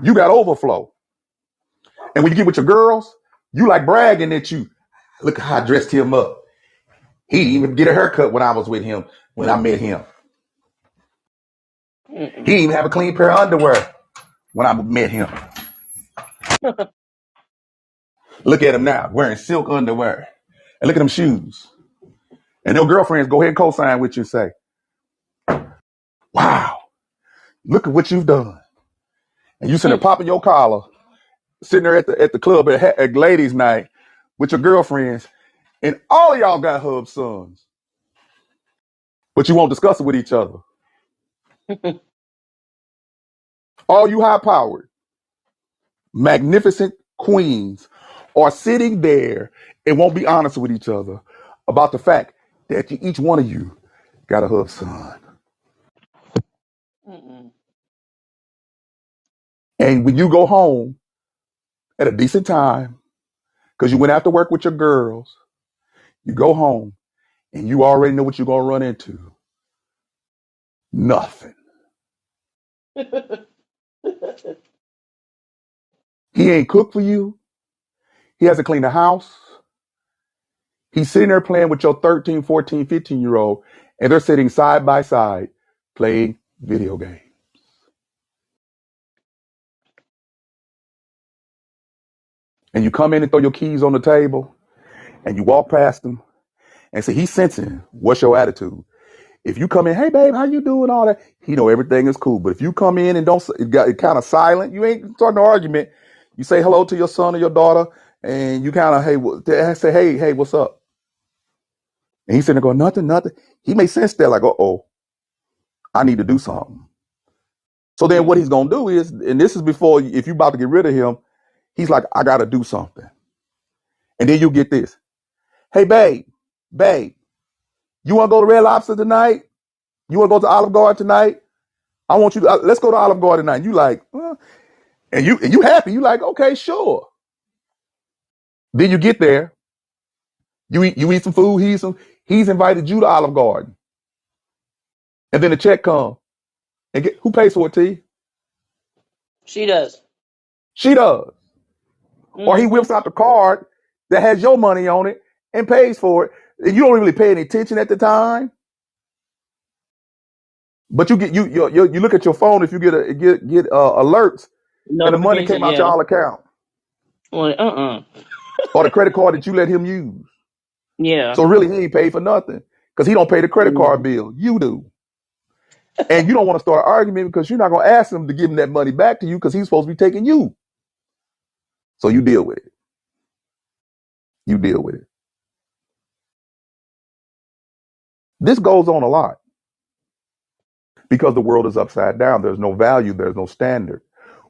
you got overflow. And when you get with your girls, you like bragging that you look how I dressed him up. He didn't even get a haircut when I was with him, when I met him. He Mm-mm. didn't even have a clean pair of underwear when I met him. Look at him now, wearing silk underwear. And look at them shoes. And your girlfriends go ahead and co-sign with you and say, wow, look at what you've done. And you sitting there popping your collar, sitting there at the club at ladies' night with your girlfriends, and all of y'all got HUBSONs, but you won't discuss it with each other. All you high powered, magnificent queens are sitting there and won't be honest with each other about the fact that each one of you got a HUBSON. Mm-mm. And when you go home at a decent time, because you went out to work with your girls, you go home and you already know what you're going to run into. Nothing. He ain't cooked for you. He hasn't cleaned the house. He's sitting there playing with your 13, 14, 15-year-old, and they're sitting side by side playing video games. And you come in and throw your keys on the table, and you walk past him, and say, he's sensing what's your attitude. If you come in, hey, babe, how you doing, all that, he know everything is cool. But if you come in and don't, it got kind of silent, you ain't starting an argument. You say hello to your son or your daughter, and you kind of, say, hey, what's up? And he's sitting there going, nothing, nothing. He may sense that, like, uh-oh, I need to do something. So then what Mm. he's going to do is, and this is before, if you're about to get rid of him, he's like, I got to do something. And then you get this. Hey, babe, you want to go to Red Lobster tonight? You want to go to Olive Garden tonight? I want you to, let's go to Olive Garden tonight. You like, and you happy. You like, okay, sure. Then you get there. You eat some food. He's invited you to Olive Garden. And then the check comes. And who pays for it, T? She does. She does. Or he Mm-hmm. whips out the card that has your money on it and pays for it. And you don't really pay any attention at the time. But you get you look at your phone if you get alerts and the money Notification, came out yeah. your account Well, or the credit card that you let him use. Yeah. So really, he ain't paid for nothing because he don't pay the credit card Mm. bill. You do, and you don't want to start an argument because you're not going to ask him to give him that money back to you because he's supposed to be taking you. So you deal with it. You deal with it. This goes on a lot because the world is upside down. There's no value. There's no standard.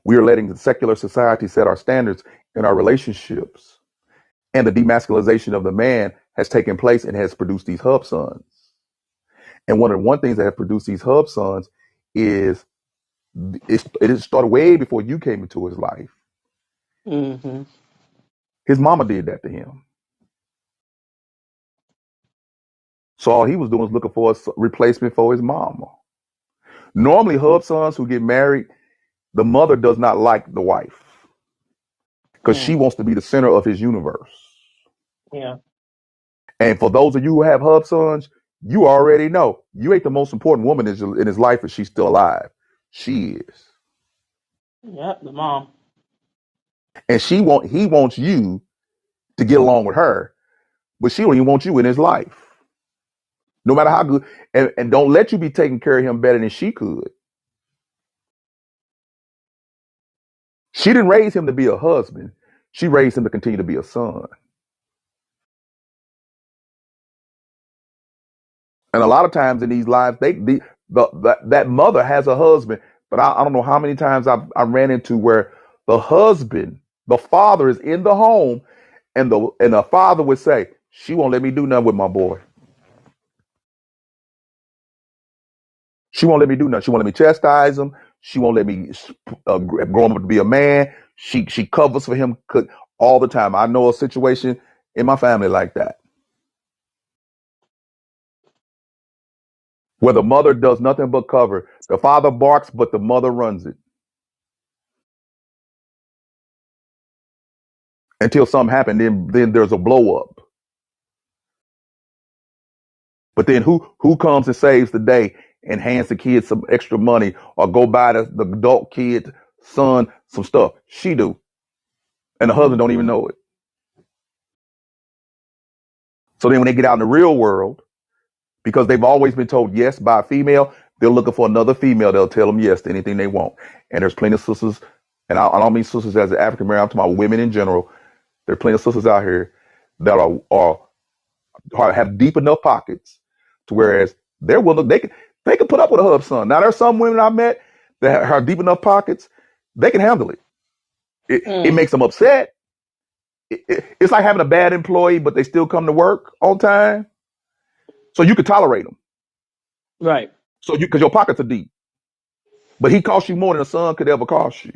We are letting the secular society set our standards in our relationships, and the demasculization of the man has taken place and has produced these HUBSONs. And one of the things that have produced these HUBSONs is it started way before you came into his life. Mm-hmm. His mama did that to him. So all he was doing was looking for a replacement for his mama. Normally, HUBSONs who get married, the mother does not like the wife because she Mm. wants to be the center of his universe. Yeah. And for those of you who have HUBSONs, you already know you ain't the most important woman in his life if she's still alive. She is. Yep. The mom. And he wants you to get along with her, but she don't even want you in his life. No matter how good, and don't let you be taking care of him better than she could. She didn't raise him to be a husband. She raised him to continue to be a son. And a lot of times in these lives, that mother has a husband, but I don't know how many times I ran into where the husband, the father, is in the home, and the father would say, "She won't let me do nothing with my boy. She won't let me do nothing. She won't let me chastise him. She won't let me grow him up to be a man. She covers for him all the time." I know a situation in my family like that, where the mother does nothing but cover. The father barks, but the mother runs it until something happened. Then there's a blow up. But then who comes and saves the day and hands the kid some extra money or go buy the adult kid son some stuff? She do, and the husband don't even know it. So then when they get out in the real world, because they've always been told yes by a female, they're looking for another female. They'll tell them yes to anything they want. And there's plenty of sisters, and I don't mean sisters as an African American. I'm talking about women in general. There are plenty of sisters out here that have deep enough pockets to whereas they're willing, they can put up with a HUBSON. Now there's some women I met that have deep enough pockets, they can handle it. It makes them upset. It's like having a bad employee, but they still come to work on time, so you could tolerate them. Right. So because your pockets are deep, but he costs you more than a son could ever cost you.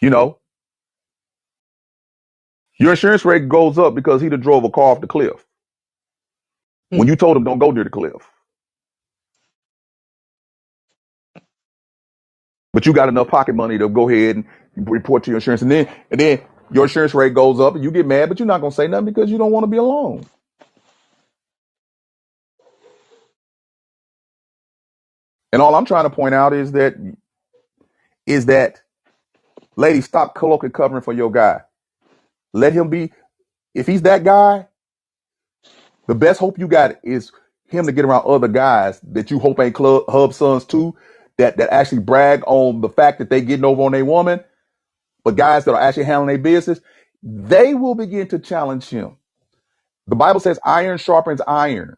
You know, your insurance rate goes up because he done drove a car off the cliff when you told him don't go near the cliff. But you got enough pocket money to go ahead and report to your insurance, and then your insurance rate goes up, and you get mad, but you're not gonna say nothing because you don't want to be alone. And all I'm trying to point out is that ladies, stop colloquial covering for your guy. Let him be. If he's that guy, the best hope you got is him to get around other guys that you hope ain't club HUBSONs too, that actually brag on the fact that they getting over on their woman, but guys that are actually handling their business, they will begin to challenge him. The Bible says iron sharpens iron.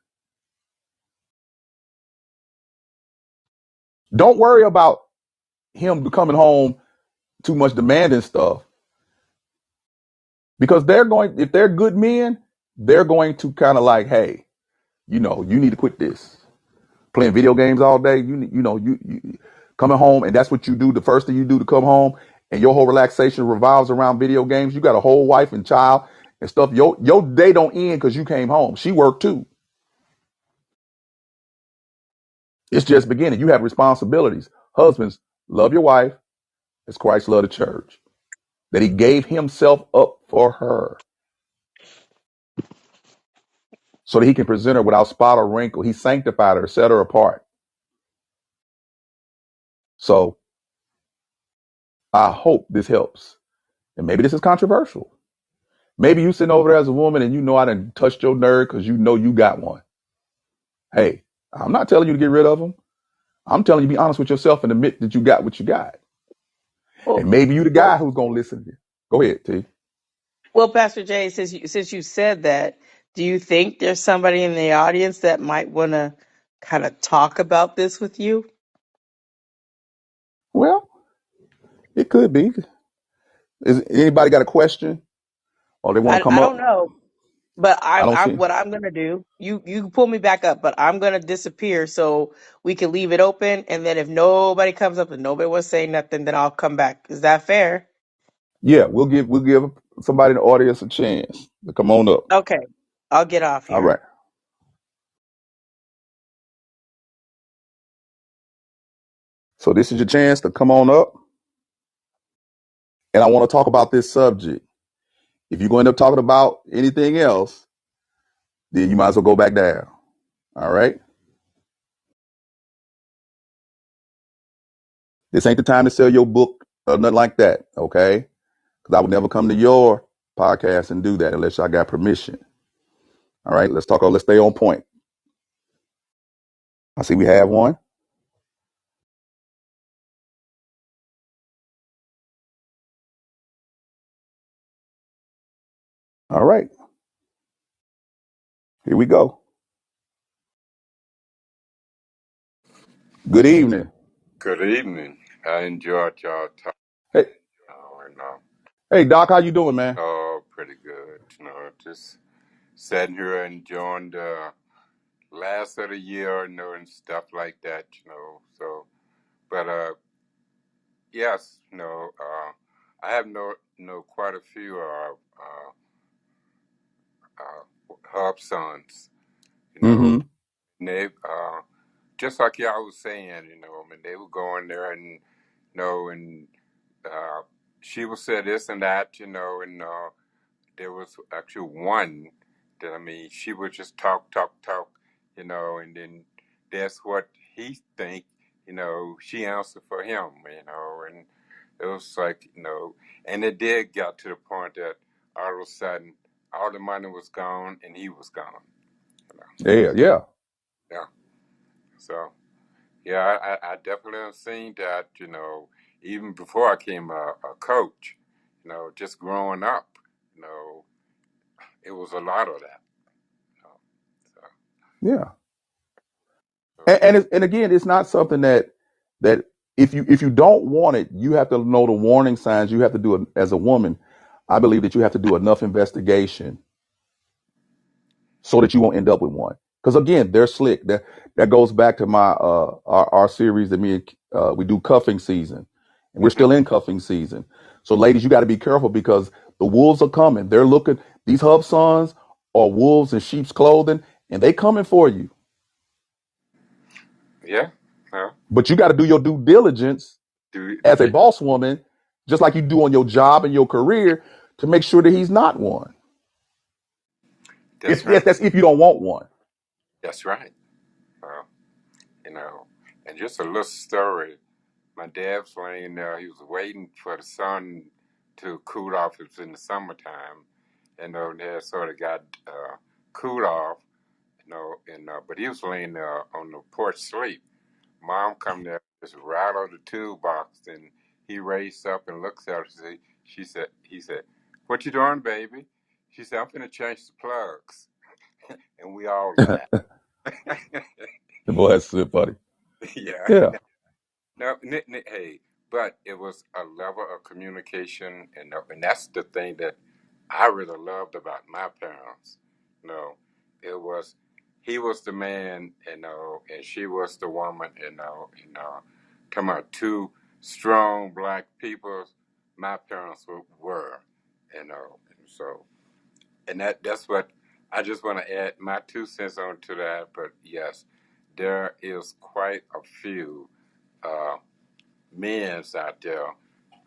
Don't worry about him coming home too much demanding stuff, because if they're good men, they're going to kind of like, hey, you need to quit this. Playing video games all day, you coming home, and that's what you do. The first thing you do to come home, and your whole relaxation revolves around video games. You got a whole wife and child and stuff. Your day don't end because you came home. She worked too. It's just beginning. You have responsibilities. Husbands, love your wife as Christ loved the church, that he gave himself up for her so that he can present her without spot or wrinkle. He sanctified her, set her apart. So I hope this helps. And maybe this is controversial. Maybe you sitting over there as a woman and I done touched your nerve because you got one. Hey, I'm not telling you to get rid of them. I'm telling you to be honest with yourself and admit that you got what you got. Well, And maybe you the guy who's going to listen to you. Go ahead, T. well, Pastor Jay, since you said that, do you think there's somebody in the audience that might want to kind of talk about this with you? Well, it could be. Is anybody got a question or they want to come I don't up? know, but I don't I'm see. what I'm gonna do. You can pull me back up, but I'm gonna disappear so we can leave it open, and then if nobody comes up and nobody was saying nothing, then I'll come back. Is that fair? Yeah, we'll give somebody in the audience a chance to come on up. Okay, I'll get off All here. right. So this is your chance to come on up, and I want to talk about this subject. If you're going to end up talking about anything else, then you might as well go back down. All right. This ain't the time to sell your book nothing like that. Okay, because I would never come to your podcast and do that unless I got permission. All right, let's talk. Let's stay on point. I see we have one. All right, here we go. Good evening. Good evening. I enjoyed y'all talking. Hey, And hey, Doc, how you doing, man? oh, pretty good. Just sitting here enjoying the last of the year, and stuff like that. But yes, I have quite a few HUBSONs. You know, Mm-hmm. and they just like y'all was saying. I mean, they would go in there and and uh, she would say this and that. And there was actually one that, I mean, she would just talk, talk, talk, and then that's what he think, she answered for him, and it was like, and it did get to the point that all of a sudden all the money was gone and he was gone, you know. Yeah, yeah, Yeah. So yeah, I definitely have seen that, even before I became a coach, just growing up, you know, it was a lot of that. Oh, so, yeah. so And again, it's not something that if you don't want it, you have to know the warning signs. You have to do it as a woman. I believe that you have to do enough investigation so that you won't end up with one. Because again, they're slick. That goes back to my our series that we do cuffing season, and we're mhm. still in cuffing season. So ladies, you got to be careful because the wolves are coming. They're looking. These hub sons are wolves in sheep's clothing, and they coming for you. Yeah, well, But you got to do your due diligence do as a boss woman, just like you do on your job and your career, to make sure that he's not one. that's If right. that's if you don't want one. That's right. Well, you know, and just a little story. My dad was laying there. He was waiting for the sun to cool off. It was in the summertime, and they had sort of got cooled off, and but he was laying there on the porch sleep. Mom come there, just rattled the toolbox, and he raised up and looks at her. He said, "What you doing, baby?" She said, "I'm finna change the plugs," and we all laughed. The boy, that's it, buddy. Yeah. Yeah. No, hey, but it was a level of communication, and that's the thing that I really loved about my parents. You know, it was he was the man, and she was the woman. Talking about two strong black people, my parents were, and so, and that's what I just want to add my 2 cents on to that. But yes, there is quite a few. Uh, men's out there,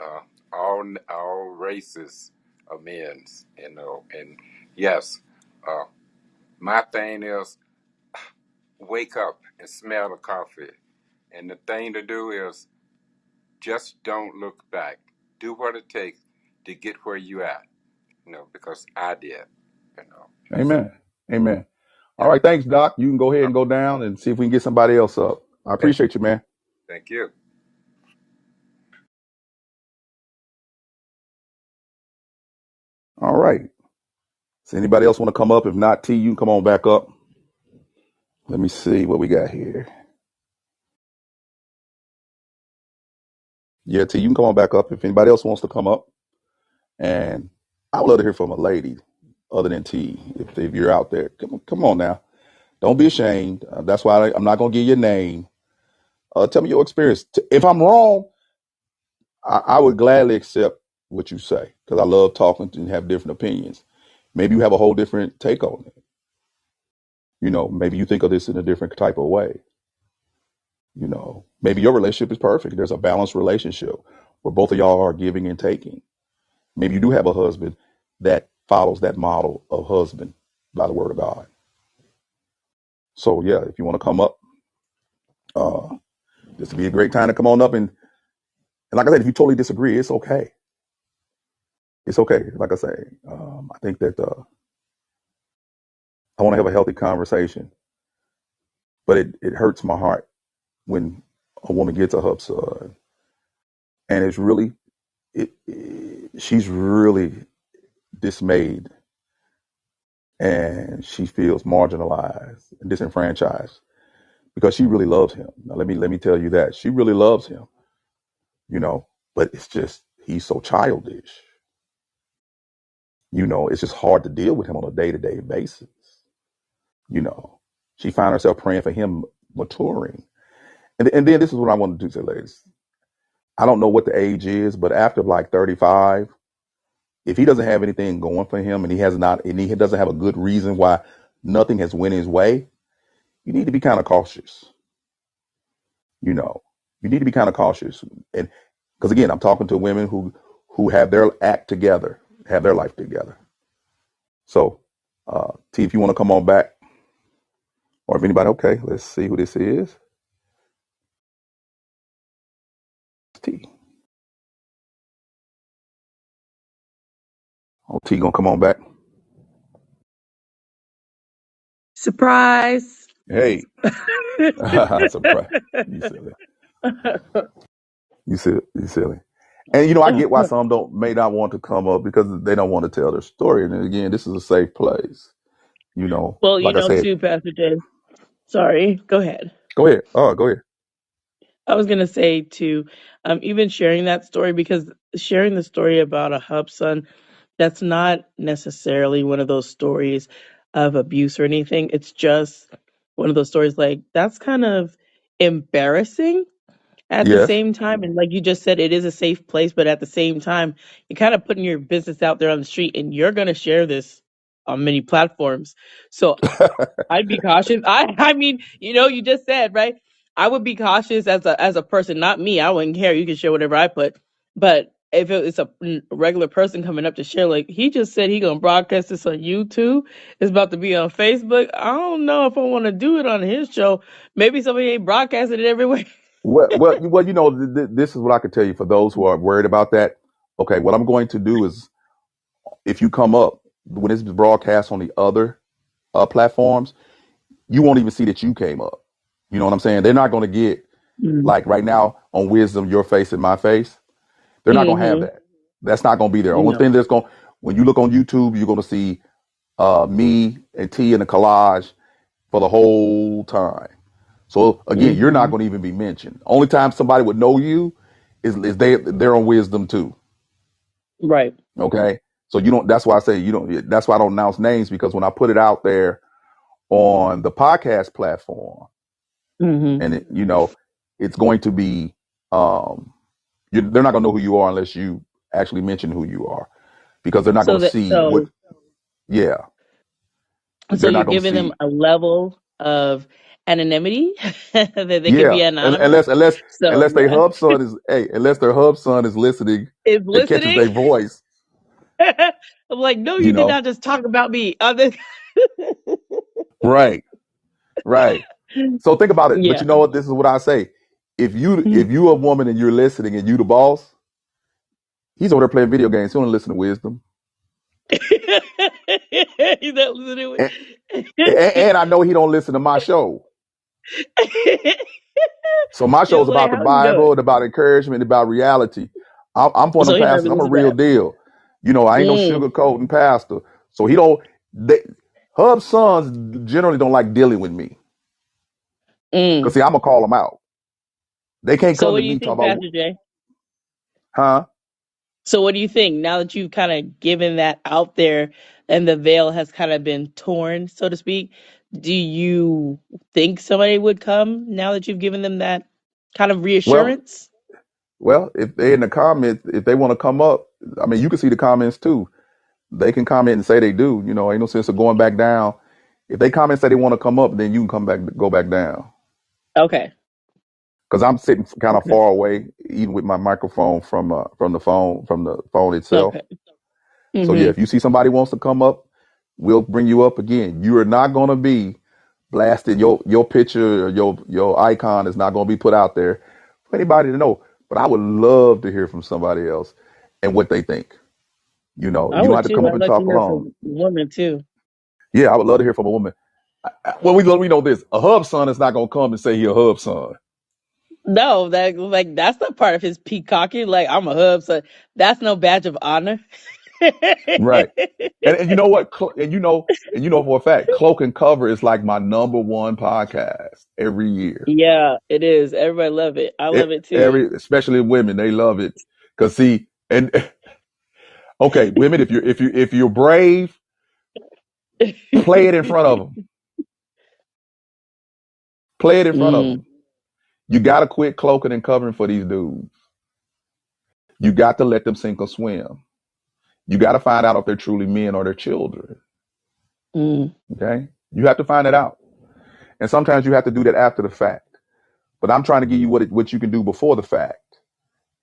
uh, all races of men's, and yes, uh, my thing is wake up and smell the coffee, and the thing to do is just don't look back. Do what it takes to get where you at, because I did, so Amen. Amen. All yeah. right. Thanks, Doc. You can go ahead and go down and see if we can get somebody else up. I Thank, appreciate you, man. thank you. All right. Does anybody else want to come up? If not, T, you can come on back up. Let me see what we got here. Yeah, T, you can come on back up if anybody else wants to come up. And I would love to hear from a lady other than T, if you're out there. Come on now. Don't be ashamed. That's why I'm not going to give your name. Tell me your experience. If I'm wrong, I would gladly accept what you say because I love talking and have different opinions. Maybe you have a whole different take on it. Maybe you think of this in a different type of way. Maybe your relationship is perfect. There's a balanced relationship where both of y'all are giving and taking. Maybe you do have a husband that follows that model of husband by the word of God. So yeah, if you want to come up, this would be a great time to come on up and And like I said, if you totally disagree, it's okay. It's okay. Like I say, I think that I want to have a healthy conversation, but it hurts my heart when a woman gets a HUBSON and it's really, she's really dismayed and she feels marginalized and disenfranchised because she really loves him. Now, let me tell you that she really loves him, but it's just he's so childish. It's just hard to deal with him on a day-to-day basis. You know, she found herself praying for him maturing. And then this is what I want to do to ladies. I don't know what the age is, but after like 35, if he doesn't have anything going for him and he doesn't have a good reason why nothing has went his way, you need to be kind of cautious. You know, you need to be kind of cautious. And because again, I'm talking to women who have their act together, have their life together. So, T, if you want to come on back, or if anybody, okay, let's see who this is. T. Oh, T gonna come on back. Surprise. Hey, surprise! You silly. You silly. And I get why some may not want to come up because they don't want to tell their story. And again, this is a safe place. Well, Like I said, too, Pastor Jay. Sorry, go ahead. go ahead. Oh, go ahead. I was gonna say too, even sharing that story, because sharing the story about a hubson, that's not necessarily one of those stories of abuse or anything. It's just one of those stories like that's kind of embarrassing at the Yes. same time. And like you just said, it is a safe place, but at the same time, you're kind of putting your business out there on the street, and you're gonna share this on many platforms. So I'd be cautious. I mean, you just said, right? I would be cautious as a person, not me. I wouldn't care. You can share whatever I put. But if it was a regular person coming up to share, like he just said he gonna broadcast this on YouTube, it's about to be on Facebook. I don't know if I want to do it on his show. Maybe somebody ain't broadcasting it everywhere. This is what I could tell you for those who are worried about that. Okay, what I'm going to do is, if you come up when this is broadcast on the other platforms, you won't even see that you came up. You know what I'm saying? They're not going to get Mm-hmm. like right now on Wisdom, your face and my face. They're not going to have that. That's not going to be there. Only No. thing when you look on YouTube, you're going to see me and T in a collage for the whole time. So again, you're not Mm-hmm. going to even be mentioned. Only time somebody would know you is they're on Wisdom too. Right. Okay. So you don't. That's why I say you don't. That's why I don't announce names, because when I put it out there on the podcast platform, Mm-hmm. and it's going to be they're not going to know who you are unless you actually mention who you are, because they're not So going to that see what. so Yeah, so they're you're not going to giving them see. a level of anonymity that they can Yeah, be anonymous. So unless yeah, unless their hub son is listening is and catches listening. their voice. I'm like, no, you You did know, not just talk about me. Other, right, right. So think about it. But yeah. you know what? This is what I say. If you a woman and you're listening and you the boss, he's over there playing video games. He don't listen to Wisdom. He's not listening. And, and I know he don't listen to my show. So my show You're is like, about the how you know Bible it? and about encouragement, about reality. I'm one of So them he never pastors. I'm a listens to real that. deal. I ain't no Mm, sugarcoating pastor. So he don't. Hub sons generally don't like dealing with me, because mm. see, I'm gonna call them out. They can't So come what to do you me talk think, about, Pastor Jay? huh? So what do you think now that you've kind of given that out there and the veil has kind of been torn, so to speak? Do you think somebody would come now that you've given them that kind of Well, reassurance? if they in the comments, if they want to come up, I mean, you can see the comments too. They can comment and say they do. Ain't no sense of going back down. If they comment and say they want to come up, then you can go back down. Okay. Because I'm sitting kind of Okay. far away, even with my microphone from the phone itself. Okay. So yeah, Mm-hmm. if you see somebody wants to come up, we'll bring you up again. You are not going to be blasted. Your picture or your icon is not going to be put out there for anybody to know. but I would love to hear from somebody else and what they think. I You don't would have to too. come up I'd and like to talk hear alone. from women too. Yeah, I would love to hear from a woman. Well, we know this. A hub son is not gonna come and say he a hub son. No, that's not part of his peacocking. Like I'm a hub, so that's no badge of honor. Right. And you know what? And you know for a fact, Cloak and Cover is like my number one podcast every year. Yeah, it is. Everybody love it. I love it too. Especially women, they love it. Cause see, and okay, women, if you're brave, play it in front of them. Play it in front of Mm, them. You got to quit cloaking and covering for these dudes. You got to let them sink or swim. You got to find out if they're truly men or their children. mm. Okay, you have to find it out, and sometimes you have to do that after the fact. But I'm trying to give you what you can do before the fact.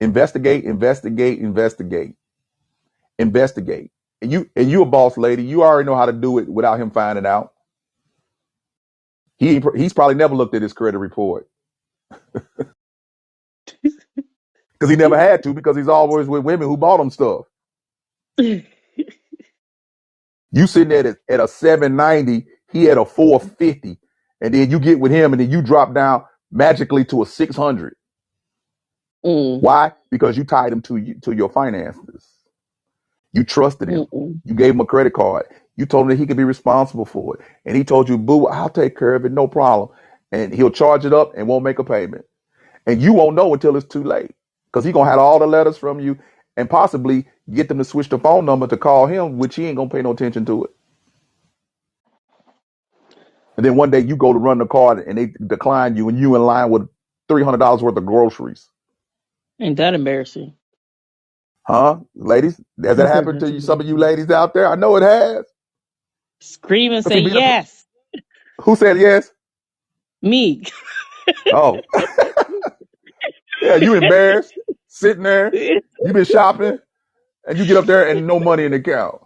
Investigate, investigate, investigate, investigate. And you a boss lady. You already know how to do it without him finding out. He's probably never looked at his credit report because he never had to because he's always with women who bought him stuff. You sitting at a 790, he at a 450, and then you get with him, and then you drop down magically to a 600. Mm, Why? Because you tied him to your finances. You trusted him. mm-mm. You gave him a credit card. You told him that he could be responsible for it, and he told you, "Boo, I'll take care of it, no problem." And he'll charge it up and won't make a payment, and you won't know until it's too late because he's gonna have all the letters from you and possibly get them to switch the phone number to call him, which he ain't gonna pay no attention to it. And then one day you go to run the card and they decline you, and you in line with $300 worth of groceries. Ain't that embarrassing? Huh, ladies? Has that happened to you? Some of you ladies out there, I know it has. Scream and But say see, being a, yes. who said yes? Me. Oh, yeah, you embarrassed sitting there. You been shopping, and you get up there and no money in the account.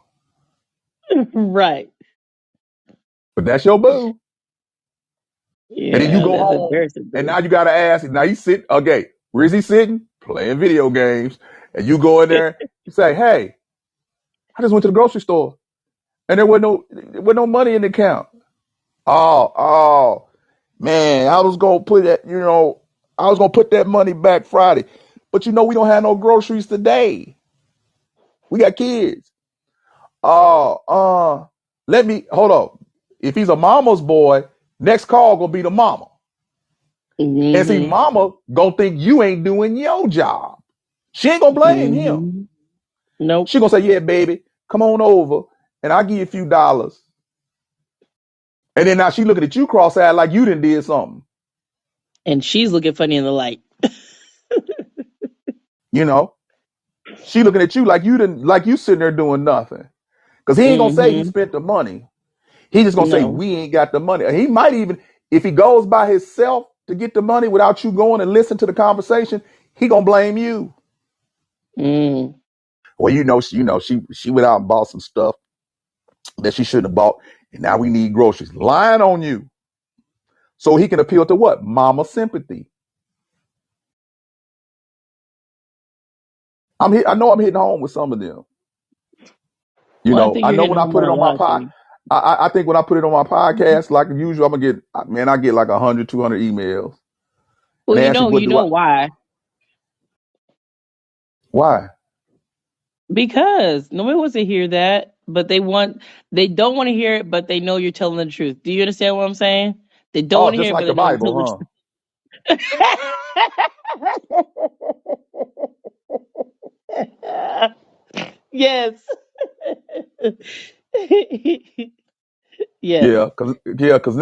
Right. But that's your boo. And then you Yeah, go that's home, embarrassing, and boo. now you gotta ask. Now he's sitting. Okay, where's he sitting? Playing video games. And you go in there. You say, "Hey, I just went to the grocery store, and there was no money in the account." Oh, man, I was gonna put that. I was gonna put that money back Friday, but we don't have no groceries today. We got kids. Oh, let me hold on. If he's a mama's boy, next call gonna be the mama. And see, Mm-hmm. mama gonna think you ain't doing your job. She ain't gonna blame him. Mm-hmm. Nope. She gonna say, "Yeah, baby, come on over, and I'll give you a few dollars." And then now she looking at you cross-eyed like you done did something. And she's looking funny in the light. You know, she looking at you like you sitting there doing nothing. Cause he ain't gonna say he Mm-hmm. spent the money. He just gonna say No. we ain't got the money. And he might even, if he goes by himself to get the money without you going and listen to the conversation, he gonna blame you. Mm. Well, she went out and bought some stuff that she shouldn't have bought, and now we need groceries. Lying on you, so he can appeal to what? Mama sympathy. I know I'm hitting home with some of them. Well, I think I you're know hitting when I home put on it a on my lot pod, too. I think when I put it on my podcast, like usual, I get like 100, 200 emails, and Well, they you ask me, know, what you do know I? why? Why? Because nobody wants to hear that, but they don't want to hear it, but they know you're telling the truth. Do you understand what I'm saying? They don't Oh, want to just hear it, but like they the know you're Bible, telling huh? the truth. Yes. Yes. Cause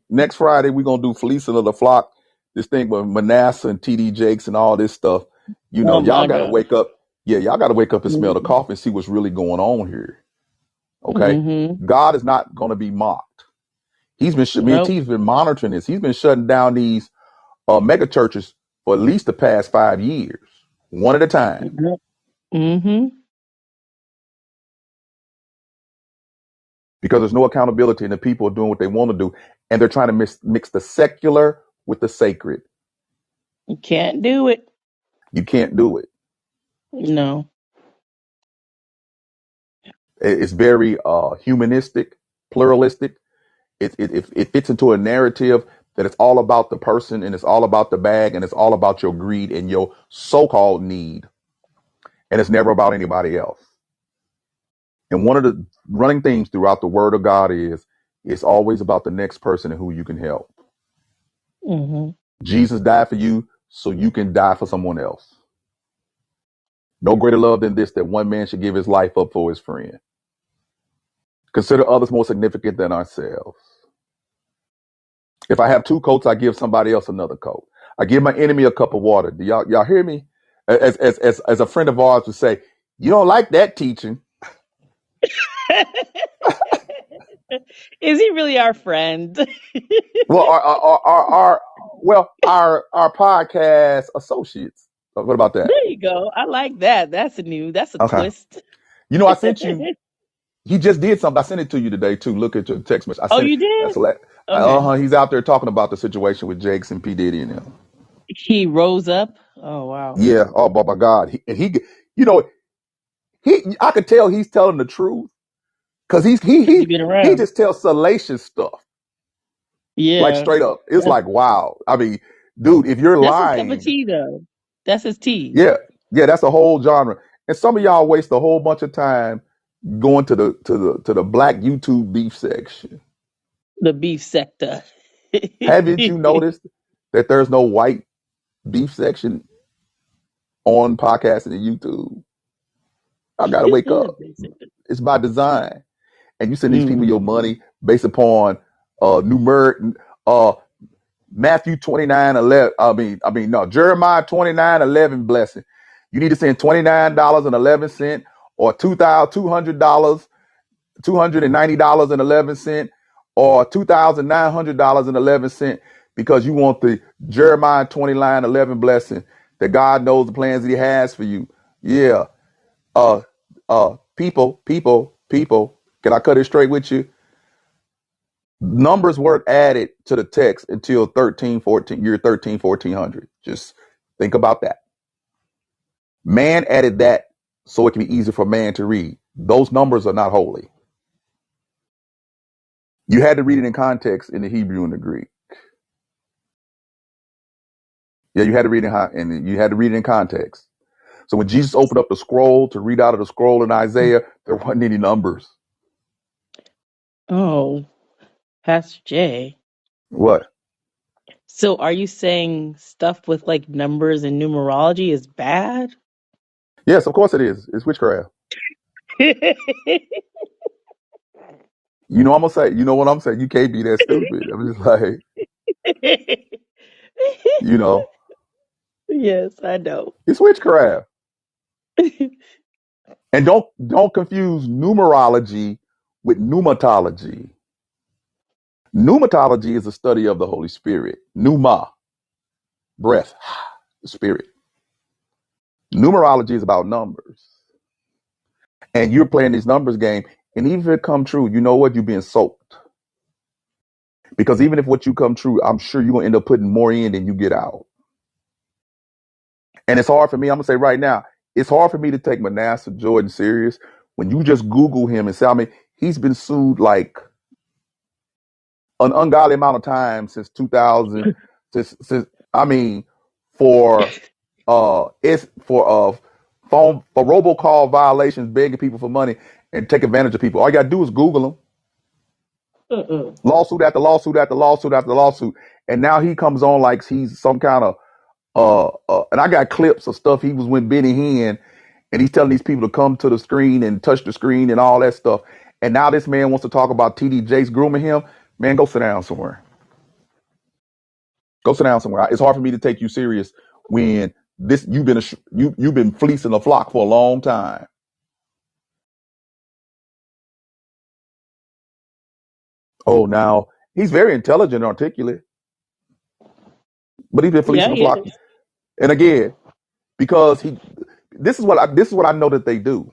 next Friday, we're gonna do Felicia of the Flock, this thing with Manasseh and TD Jakes and all this stuff. Oh Y'all my gotta gosh. wake up. Yeah, y'all gotta wake up and smell the Mm-hmm. coffee and see what's really going on here. Okay? Mm-hmm. God is not gonna be mocked. Me and Nope. T has been monitoring this. He's been shutting down these mega churches for at least the past 5 years, one at a time, Mm-hmm. because there's no accountability and the people are doing what they want to do. And they're trying to mix the secular with the sacred. You can't do it. You can't do it. No. It's very humanistic, pluralistic. It fits into a narrative that it's all about the person and it's all about the bag and it's all about your greed and your so-called need, and it's never about anybody else. And one of the running themes throughout the Word of God is it's always about the next person and who you can help. Hmm. Jesus died for you so you can die for someone else. No greater love than this, that one man should give his life up for his friend. Consider others more significant than ourselves. If I have two coats, I give somebody else another coat. I give my enemy a cup of water. Do y'all hear me? As a friend of ours would say, you don't like that teaching. Is he really our friend? Well, our podcast associates. What about that? There you go. I like that. That's a Okay. twist. You know, I sent you. He just did something. I sent it to you today too. Look at your text message. I Oh, sent it. you did? That's like, Okay. he's out there talking about the situation with Jakes and P Diddy and them. He rose up. Oh, wow. Yeah. Oh, but my God. You know, I could tell he's telling the truth because Because you've been he around. just tells salacious stuff, like Yeah. straight up. It's That's, like, wow. I mean, dude, if you're that's his cup of lying, tea, though. That's his tea. yeah, yeah, that's a whole genre. And some of y'all waste a whole bunch of time going to the black YouTube beef section. The beef sector. Haven't you noticed that there's no white beef section on podcasting and YouTube? I gotta wake up. Beef sector. It's by design. And you send these people Mm. your money based upon numeric Matthew 29:11. No, Jeremiah 29:11 blessing. You need to send $29.11 or $2,200, $290.11 or $2,900.11 because you want the Jeremiah 29:11 blessing that God knows the plans that He has for you. Yeah. People. Can I cut it straight with you? Numbers weren't added to the text until 1400. Just think about that. Man added that so it can be easy for man to read. Those numbers are not holy. You had to read it in context in the Hebrew and the Greek. Yeah, you had to read it and you had to read it in context. So when Jesus opened up the scroll to read out of the scroll in Isaiah, there wasn't any numbers. Oh, Pastor J. What? So are you saying stuff with like numbers and numerology is bad? Yes, of course it is. It's witchcraft. You know I'm gonna say. You know what I'm saying. You can't be that stupid. I'm just like, you know, Yes, I know. it's witchcraft. And don't confuse numerology with pneumatology. Pneumatology is a study of the Holy Spirit. Pneuma, breath, spirit. Numerology is about numbers. And you're playing this numbers game. And even if it come true, you know what? You're being soaked. Because even if what you come true, I'm sure you're gonna end up putting more in than you get out. And it's hard for me. I'm gonna say right now, it's hard for me to take Manasseh Jordan serious when you just Google him and say, I mean, he's been sued like an ungodly amount of time since 2000. Since I mean, for it's for phone for robocall violations, begging people for money and take advantage of people. All you gotta do is Google him. Mm-mm. Lawsuit after lawsuit after lawsuit after lawsuit, and now he comes on like he's some kind of and I got clips of stuff he was with Benny Hinn, and he's telling these people to come to the screen and touch the screen and all that stuff. And now this man wants to talk about TD Jakes grooming him. Man, go sit down somewhere. Go sit down somewhere. It's hard for me to take you serious when this you've been fleecing the flock for a long time. Oh, now he's very intelligent and articulate, but he's been Yeah, fleecing the he flock. is. And again, because this is what I know that they do.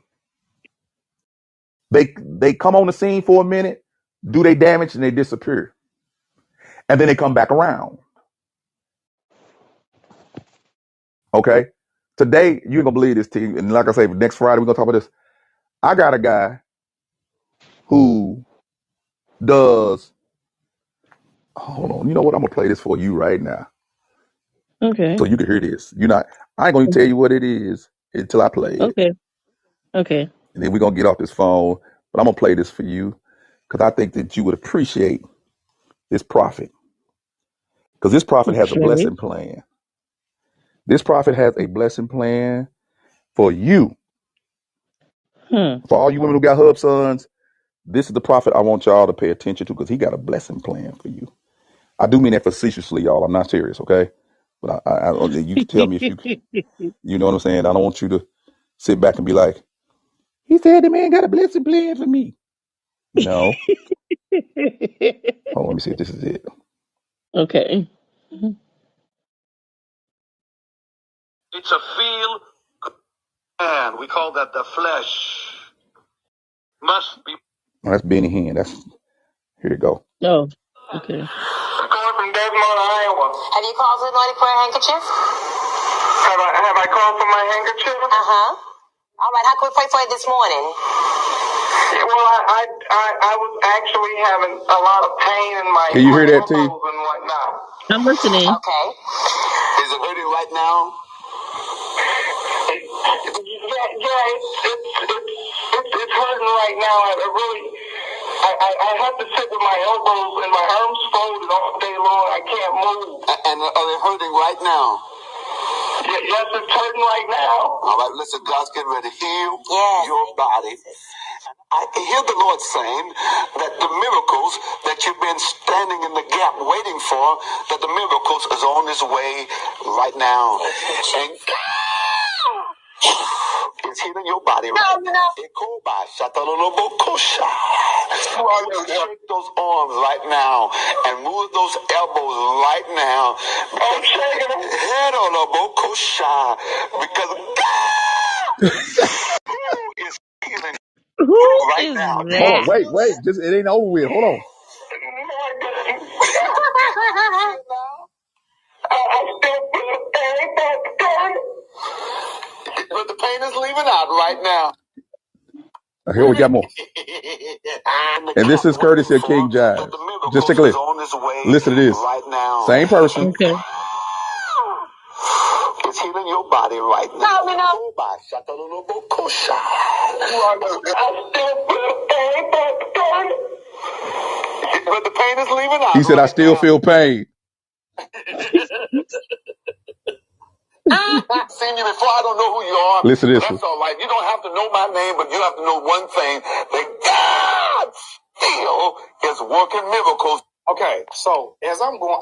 They come on the scene for a minute, do they damage, and they disappear, and then they come back around. Okay, Today, you ain't gonna believe this, team. And like I say, next Friday we're gonna talk about this. I got a guy who does. Hold on. You know what? I'm gonna play this for you right now, Okay. so you can hear this. You're not. I ain't gonna tell you what it is until I play it, Okay. Okay. and then we're gonna get off this phone. But I'm gonna play this for you because I think that you would appreciate this prophet, because this prophet has a Okay. blessing plan. This prophet has a blessing plan for you, Hmm. for all you women who got HUBSONs. This is the prophet I want y'all to pay attention to because he got a blessing plan for you. I do mean that facetiously, y'all. I'm not serious, okay? But you can tell me if you know what I'm saying. I don't want you to sit back and be like, he said the man got a blessing plan for me. No. Hold on, let me see if this is it. Okay. It's a feel man. We call that the flesh. Must be. Oh, that's Benny Hinn. That's here you go. Oh. Okay. Calling from Desmond, Iowa. Have you called for anointing prayer handkerchief? Have I called for my handkerchief? All right, how can we pray for you this morning? Well, I was actually having a lot of pain in my Can you hear that, T? And whatnot. I'm listening. Okay. Is it hurting right now? It's hurting right now. I have to sit with my elbows and my arms folded all day long. I can't move. And are they hurting right now? Yes, it's hurting right now. All right, listen, God's getting ready to heal your body. I hear the Lord saying that the miracles that you've been standing in the gap waiting for, that the miracles is on its way right now. And it's healing your body right now. Shake those arms right now and move those elbows right now. I'm shaking them. Because God is healing Who right is now. Hold on, that? wait. Just it ain't over with. Hold on. But the pain is leaving out right now. Here we got more. And this is courtesy of King Jive. Just take a listen. Listen to this. Right now. Same person. Okay. It's healing your body right now. But the pain is leaving out. He said, I still feel pain. I've seen you before. I don't know who you are. Listen to this. That's all right. You don't have to know my name, but you have to know one thing: that God still is working miracles. Okay, so as I'm going,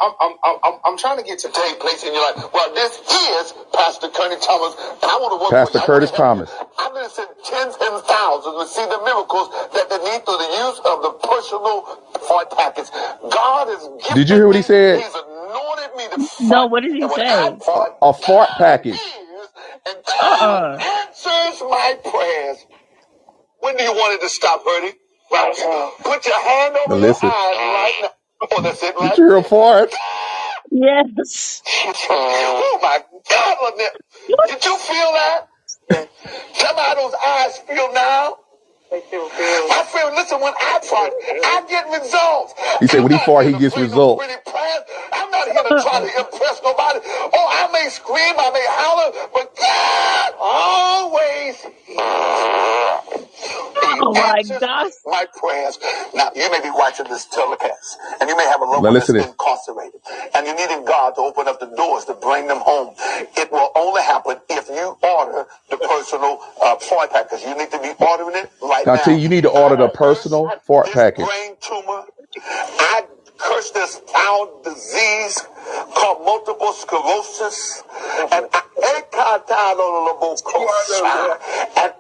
I'm trying to get to a place, and you're like, well, this is Pastor Curtis Thomas, and I want to work Pastor for you. Curtis Thomas. I'm going to send tens and thousands to see the miracles that they need through the use of the personal fart package. God is gifted. Did you hear what he said? He's anointed me to No, fart. what did he And when I say? fart, a fart package. And God Uh-uh. answers my prayers. When do you want it to stop hurting? Right now. Put your hand over your eyes right now. Oh, that's it, right? Did you hear a fart? Yes. Oh, my God, Lynette. Did you feel that? Tell me how those eyes feel now. They feel good. I feel, listen, when I fart, I get results. He said when he fart, he gets results. I'm not here to try to impress nobody. Oh, I may scream, I may holler, but God always Oh my answers gosh. my prayers. Now, you may be watching this telecast, and you may have a loved one that's incarcerated, and you're needing God to open up the doors to bring them home. It will only happen if you order the personal fart package. You need to be ordering it right now. You need to order the personal fart package. Brain tumor. I curse this foul disease called multiple sclerosis, and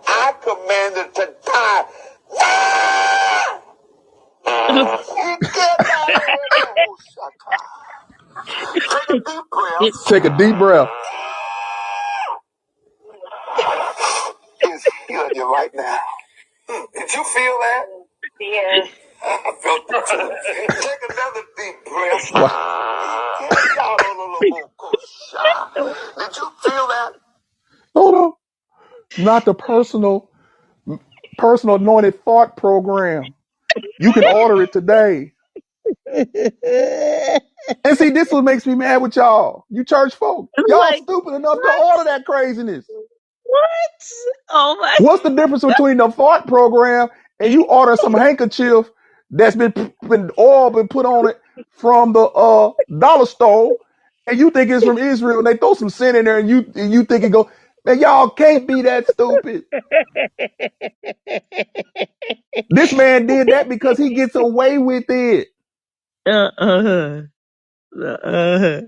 I command it to die. Take a deep breath. Take a deep breath. It's healing you right now. Did you feel that? Yes. I felt it too. Take another deep breath. Did you feel that? Hold on. Not the personal anointed fart program. You can order it today. It's And see, this is what makes me mad with y'all. You church folk. Y'all like, stupid enough to what? order that craziness. What? Oh my. What's the difference between the fart program and you order some handkerchief that's been oil been put on it from the dollar store, and you think it's from Israel, and they throw some sin in there, and you think it go, man, y'all can't be that stupid. This man did that because he gets away with it. uh-uh. Uh-uh.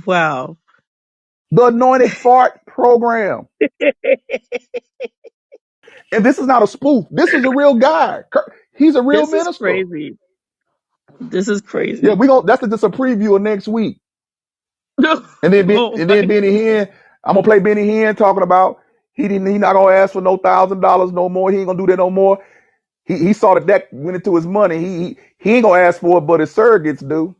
Wow. The anointed fart program. And this is not a spoof. This is a real guy. He's a real This is minister. crazy. This is Yeah, crazy. we gonna that's just a preview of next week. And then Oh and my. then Benny Hinn, I'm gonna play Benny Hinn talking about he not gonna ask for no $1,000 no more. He ain't gonna do that no more. He saw that went into his money. He ain't gonna ask for it, but his surrogates do.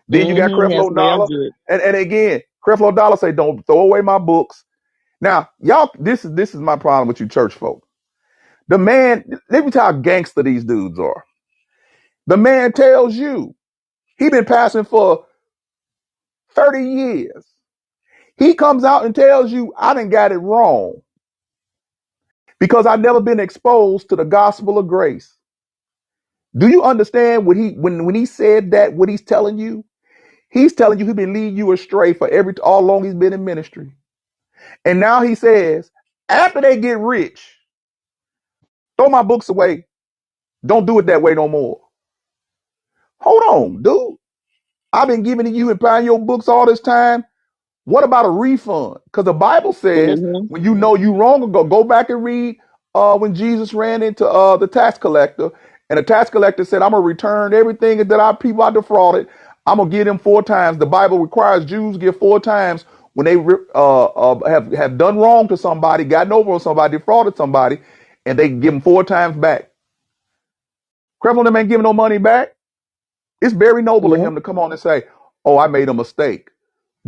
Then you got That's Creflo the way I'll Dollar, do it. and again, Creflo Dollar say don't throw away my books. Now, y'all, this is my problem with you church folk. The man, let me tell you how gangster these dudes are. The man tells you he been passing for 30 years. He comes out and tells you I done got it wrong because I've never been exposed to the gospel of grace. Do you understand what when he said that, what he's telling you? He's telling you he been leading you astray for all long he's been in ministry. And now he says, after they get rich, throw my books away. Don't do it that way no more. Hold on, dude. I've been giving you and buying your books all this time. What about a refund? Because the Bible says Mm-hmm. when you know you wrong, go back and read when Jesus ran into the tax collector, and the tax collector said, "I'm gonna return everything that our people I defrauded. I'm gonna give them 4 times." The Bible requires Jews give 4 times when they have done wrong to somebody, gotten over on somebody, defrauded somebody, and they give them 4 times back. Creflo them ain't giving no money back. It's very noble of Yep. him to come on and say, "Oh, I made a mistake."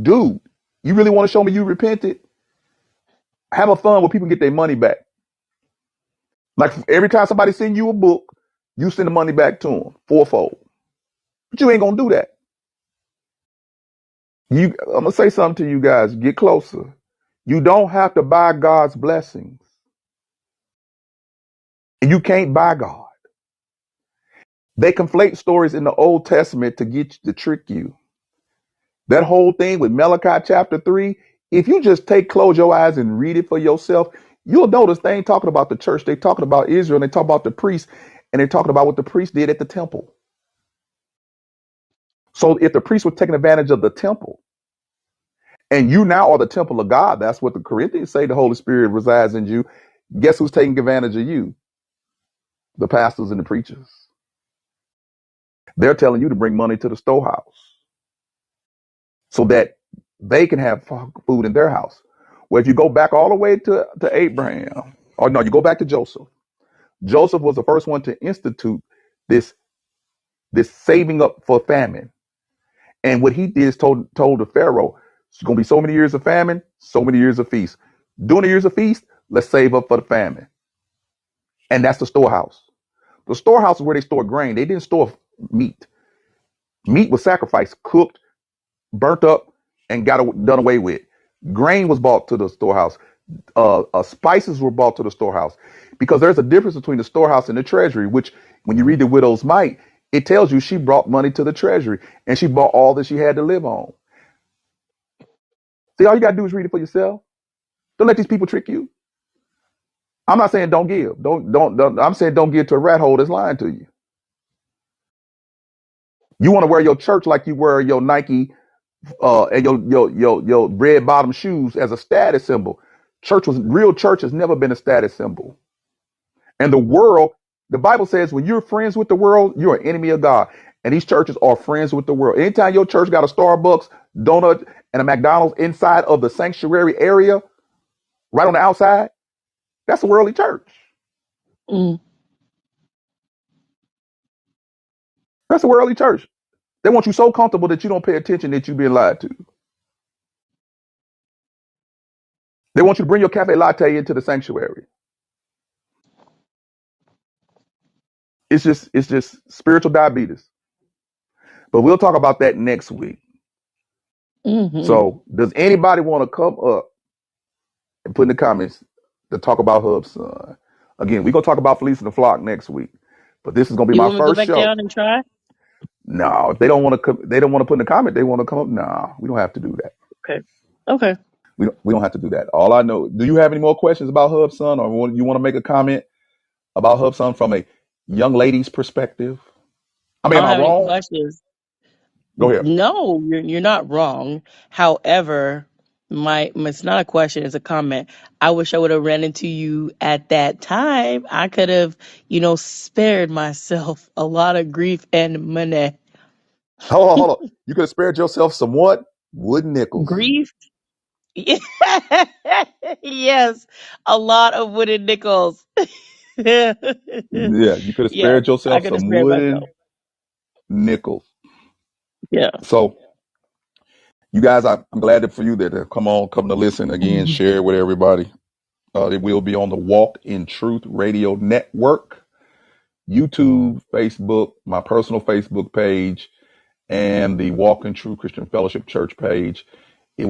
Dude, you really want to show me you repented? Have a fun where people get their money back. Like every time somebody send you a book, you send the money back to them fourfold. But you ain't gonna do that. I'm gonna say something to you guys. Get closer. You don't have to buy God's blessings, and you can't buy God. They conflate stories in the Old Testament to trick you. That whole thing with Malachi chapter 3, if you just close your eyes and read it for yourself, you'll notice they ain't talking about the church. They talking about Israel, and they talk about the priests, and they're talking about what the priests did at the temple. So if the priests were taking advantage of the temple, and you now are the temple of God, that's what the Corinthians say the Holy Spirit resides in you. Guess who's taking advantage of you? The pastors and the preachers. They're telling you to bring money to the storehouse so that they can have food in their house. Well, if you go back all the way to Abraham, or no, you go back to Joseph. Joseph was the first one to institute this this saving up for famine. And what he did is told the Pharaoh, it's going to be so many years of famine, so many years of feast. During the years of feast, let's save up for the famine. And that's the storehouse. The storehouse is where they store grain. They didn't store meat. Meat was sacrificed, cooked, burnt up, and done away with. Grain was brought to the storehouse. Spices were brought to the storehouse, because there's a difference between the storehouse and the treasury, which when you read the widow's mite, it tells you she brought money to the treasury and she bought all that she had to live on. See, all you got to do is read it for yourself. Don't let these people trick you. I'm not saying don't give. Don't. I'm saying don't give to a rat hole that's lying to you. You want to wear your church like you wear your Nike and your red bottom shoes as a status symbol. Real church has never been a status symbol. And the world, the Bible says, when you're friends with the world, you're an enemy of God. And these churches are friends with the world. Anytime your church got a Starbucks, donut, and a McDonald's inside of the sanctuary area, right on the outside, that's a worldly church. Mm. That's a worldly church. They want you so comfortable that you don't pay attention that you've been lied to. They want you to bring your cafe latte into the sanctuary. It's just spiritual diabetes. But we'll talk about that next week. Mm-hmm. So does anybody want to come up and put in the comments to talk about HUBSON? Again, we're gonna talk about fleecing the flock next week. But this is gonna be You my want me to go first back show. down and try? No, if they don't want to, they don't want to put in the comment. They want to come up. No, we don't have to do that. Okay. Okay. We don't have to do that. All I know. Do you have any more questions about HUBSON, or you want to make a comment about HUBSON from a young lady's perspective? I I mean, am don't I have any wrong? questions. Go ahead. No, you're not wrong. However, it's not a question, it's a comment. I wish I would have ran into you at that time. I could have, spared myself a lot of grief and money. Hold on, hold on. You could have spared yourself some what? Wooden nickels. Grief? Yes, a lot of wooden nickels. Yes, Yeah, you could have spared I yourself could have some spared wooden myself. nickels. Yeah. So, you guys, I'm glad that for you that come to listen again, Mhm. share with everybody. It will be on the Walk in Truth Radio Network, YouTube, Facebook, my personal Facebook page, and the Walk in Truth Christian Fellowship Church page. The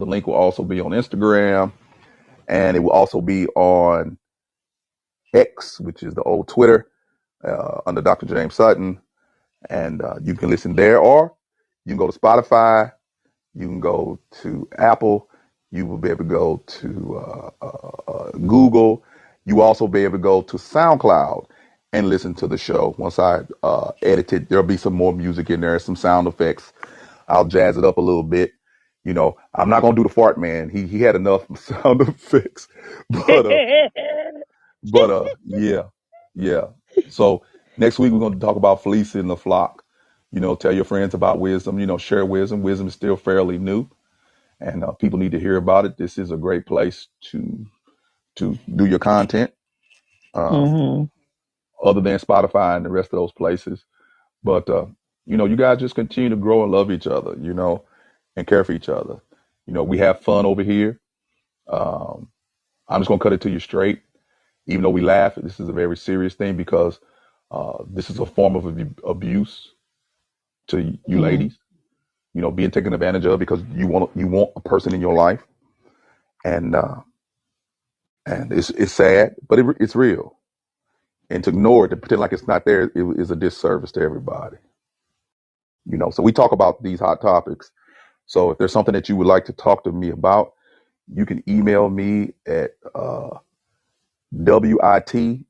link will also be on Instagram, and it will also be on X, which is the old Twitter, under Dr. James Sutton. And you can listen there, or you can go to Spotify, you can go to Apple, you will be able to go to Google. You will also be able to go to SoundCloud and listen to the show. Once I edit it, there'll be some more music in there, some sound effects. I'll jazz it up a little bit. I'm not gonna do the fart man. He had enough sound effects, but yeah, yeah. So next week we're going to talk about fleecing the flock. Tell your friends about wisdom. Share wisdom. Wisdom is still fairly new, and people need to hear about it. This is a great place to do your content, um, Hmm. other than Spotify and the rest of those places. But you guys just continue to grow and love each other. And care for each other. We have fun over here. Um, I'm just gonna cut it to you straight. Even though we laugh, this is a very serious thing because this is a form of abuse to you Hmm. ladies. Being taken advantage of because you want a person in your life, and it's sad, but it's real. And to ignore it, to pretend like it's not there, is a disservice to everybody. So we talk about these hot topics. So if there's something that you would like to talk to me about, you can email me at witmin@yahoo.com,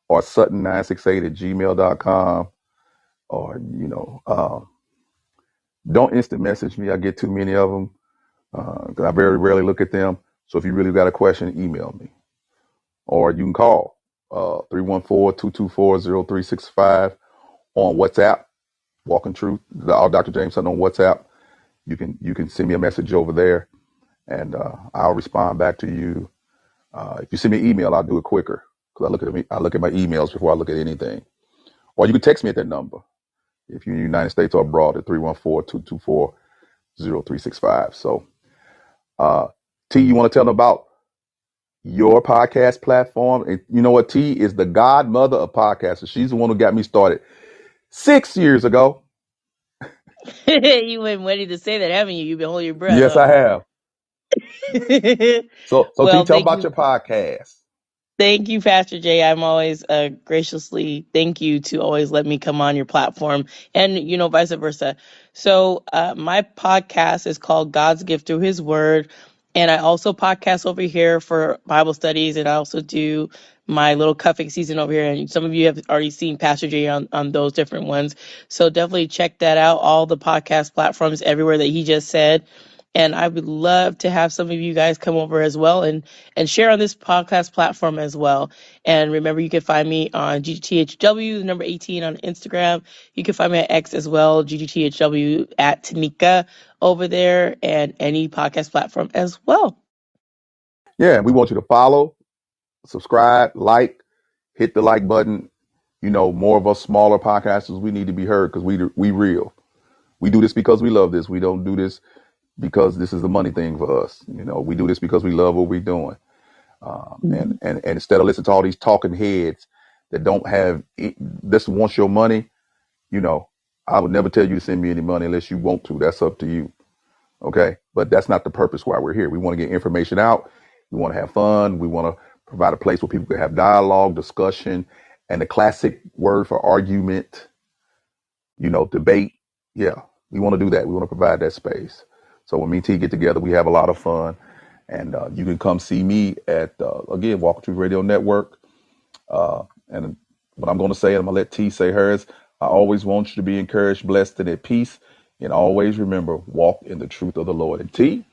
or sutton968@gmail.com, or don't instant message me. I get too many of them because I very rarely look at them. So if you really got a question, email me, or you can call 314-224-0365 on WhatsApp. Walking Truth, Dr. James Sutton on WhatsApp. You can send me a message over there, and I'll respond back to you. If you send me an email, I'll do it quicker because I look at my emails before I look at anything. Or you can text me at that number if you're in the United States or abroad at 314-224-0365. So, T, you want to tell them about your podcast platform? And you know what? T is the godmother of podcasters. She's the one who got me started 6 years ago. You've been waiting to say that, haven't you? You've been holding your breath, Yes, I huh? have. So T, Well, tell them thank about you. your podcast. Thank you, Pastor Jay. I'm always graciously thank you to always let me come on your platform, and vice versa. So my podcast is called God's Gift Through His Word, and I also podcast over here for Bible studies, and I also do my little cuffing season over here. And some of you have already seen Pastor Jay on those different ones, so definitely check that out. All the podcast platforms everywhere that he just said. And I would love to have some of you guys come over as well and share on this podcast platform as well. And remember, you can find me on GGTHW, the number 18 on Instagram. You can find me at X as well, GGTHW at Tanika over there, and any podcast platform as well. Yeah, and we want you to follow, subscribe, hit the like button. More of us smaller podcasters, we need to be heard because we real. We do this because we love this. We don't do this because this is the money thing for us. We do this because we love what we're doing. And instead of listening to all these talking heads that don't have this wants your money, I would never tell you to send me any money unless you want to. That's up to you. Okay. But that's not the purpose why we're here. We want to get information out. We want to have fun. We want to provide a place where people can have dialogue, discussion, and the classic word for argument, debate. Yeah. We want to do that. We want to provide that space. So when me and T get together, we have a lot of fun. And you can come see me at, again, Walk Truth Radio Network. And what I'm going to say, and I'm going to let T say hers, I always want you to be encouraged, blessed, and at peace. And always remember, walk in the truth of the Lord. And T?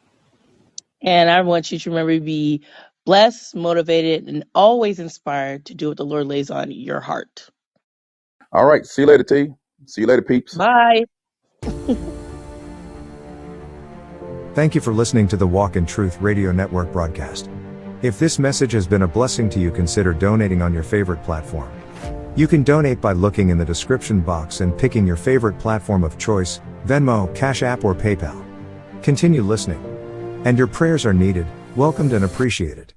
And I want you to remember to be blessed, motivated, and always inspired to do what the Lord lays on your heart. All right. See you later, T. See you later, peeps. Bye. Thank you for listening to the Walk in Truth Radio Network broadcast. If this message has been a blessing to you, consider donating on your favorite platform. You can donate by looking in the description box and picking your favorite platform of choice, Venmo, Cash App, or PayPal. Continue listening. And your prayers are needed, welcomed, and appreciated.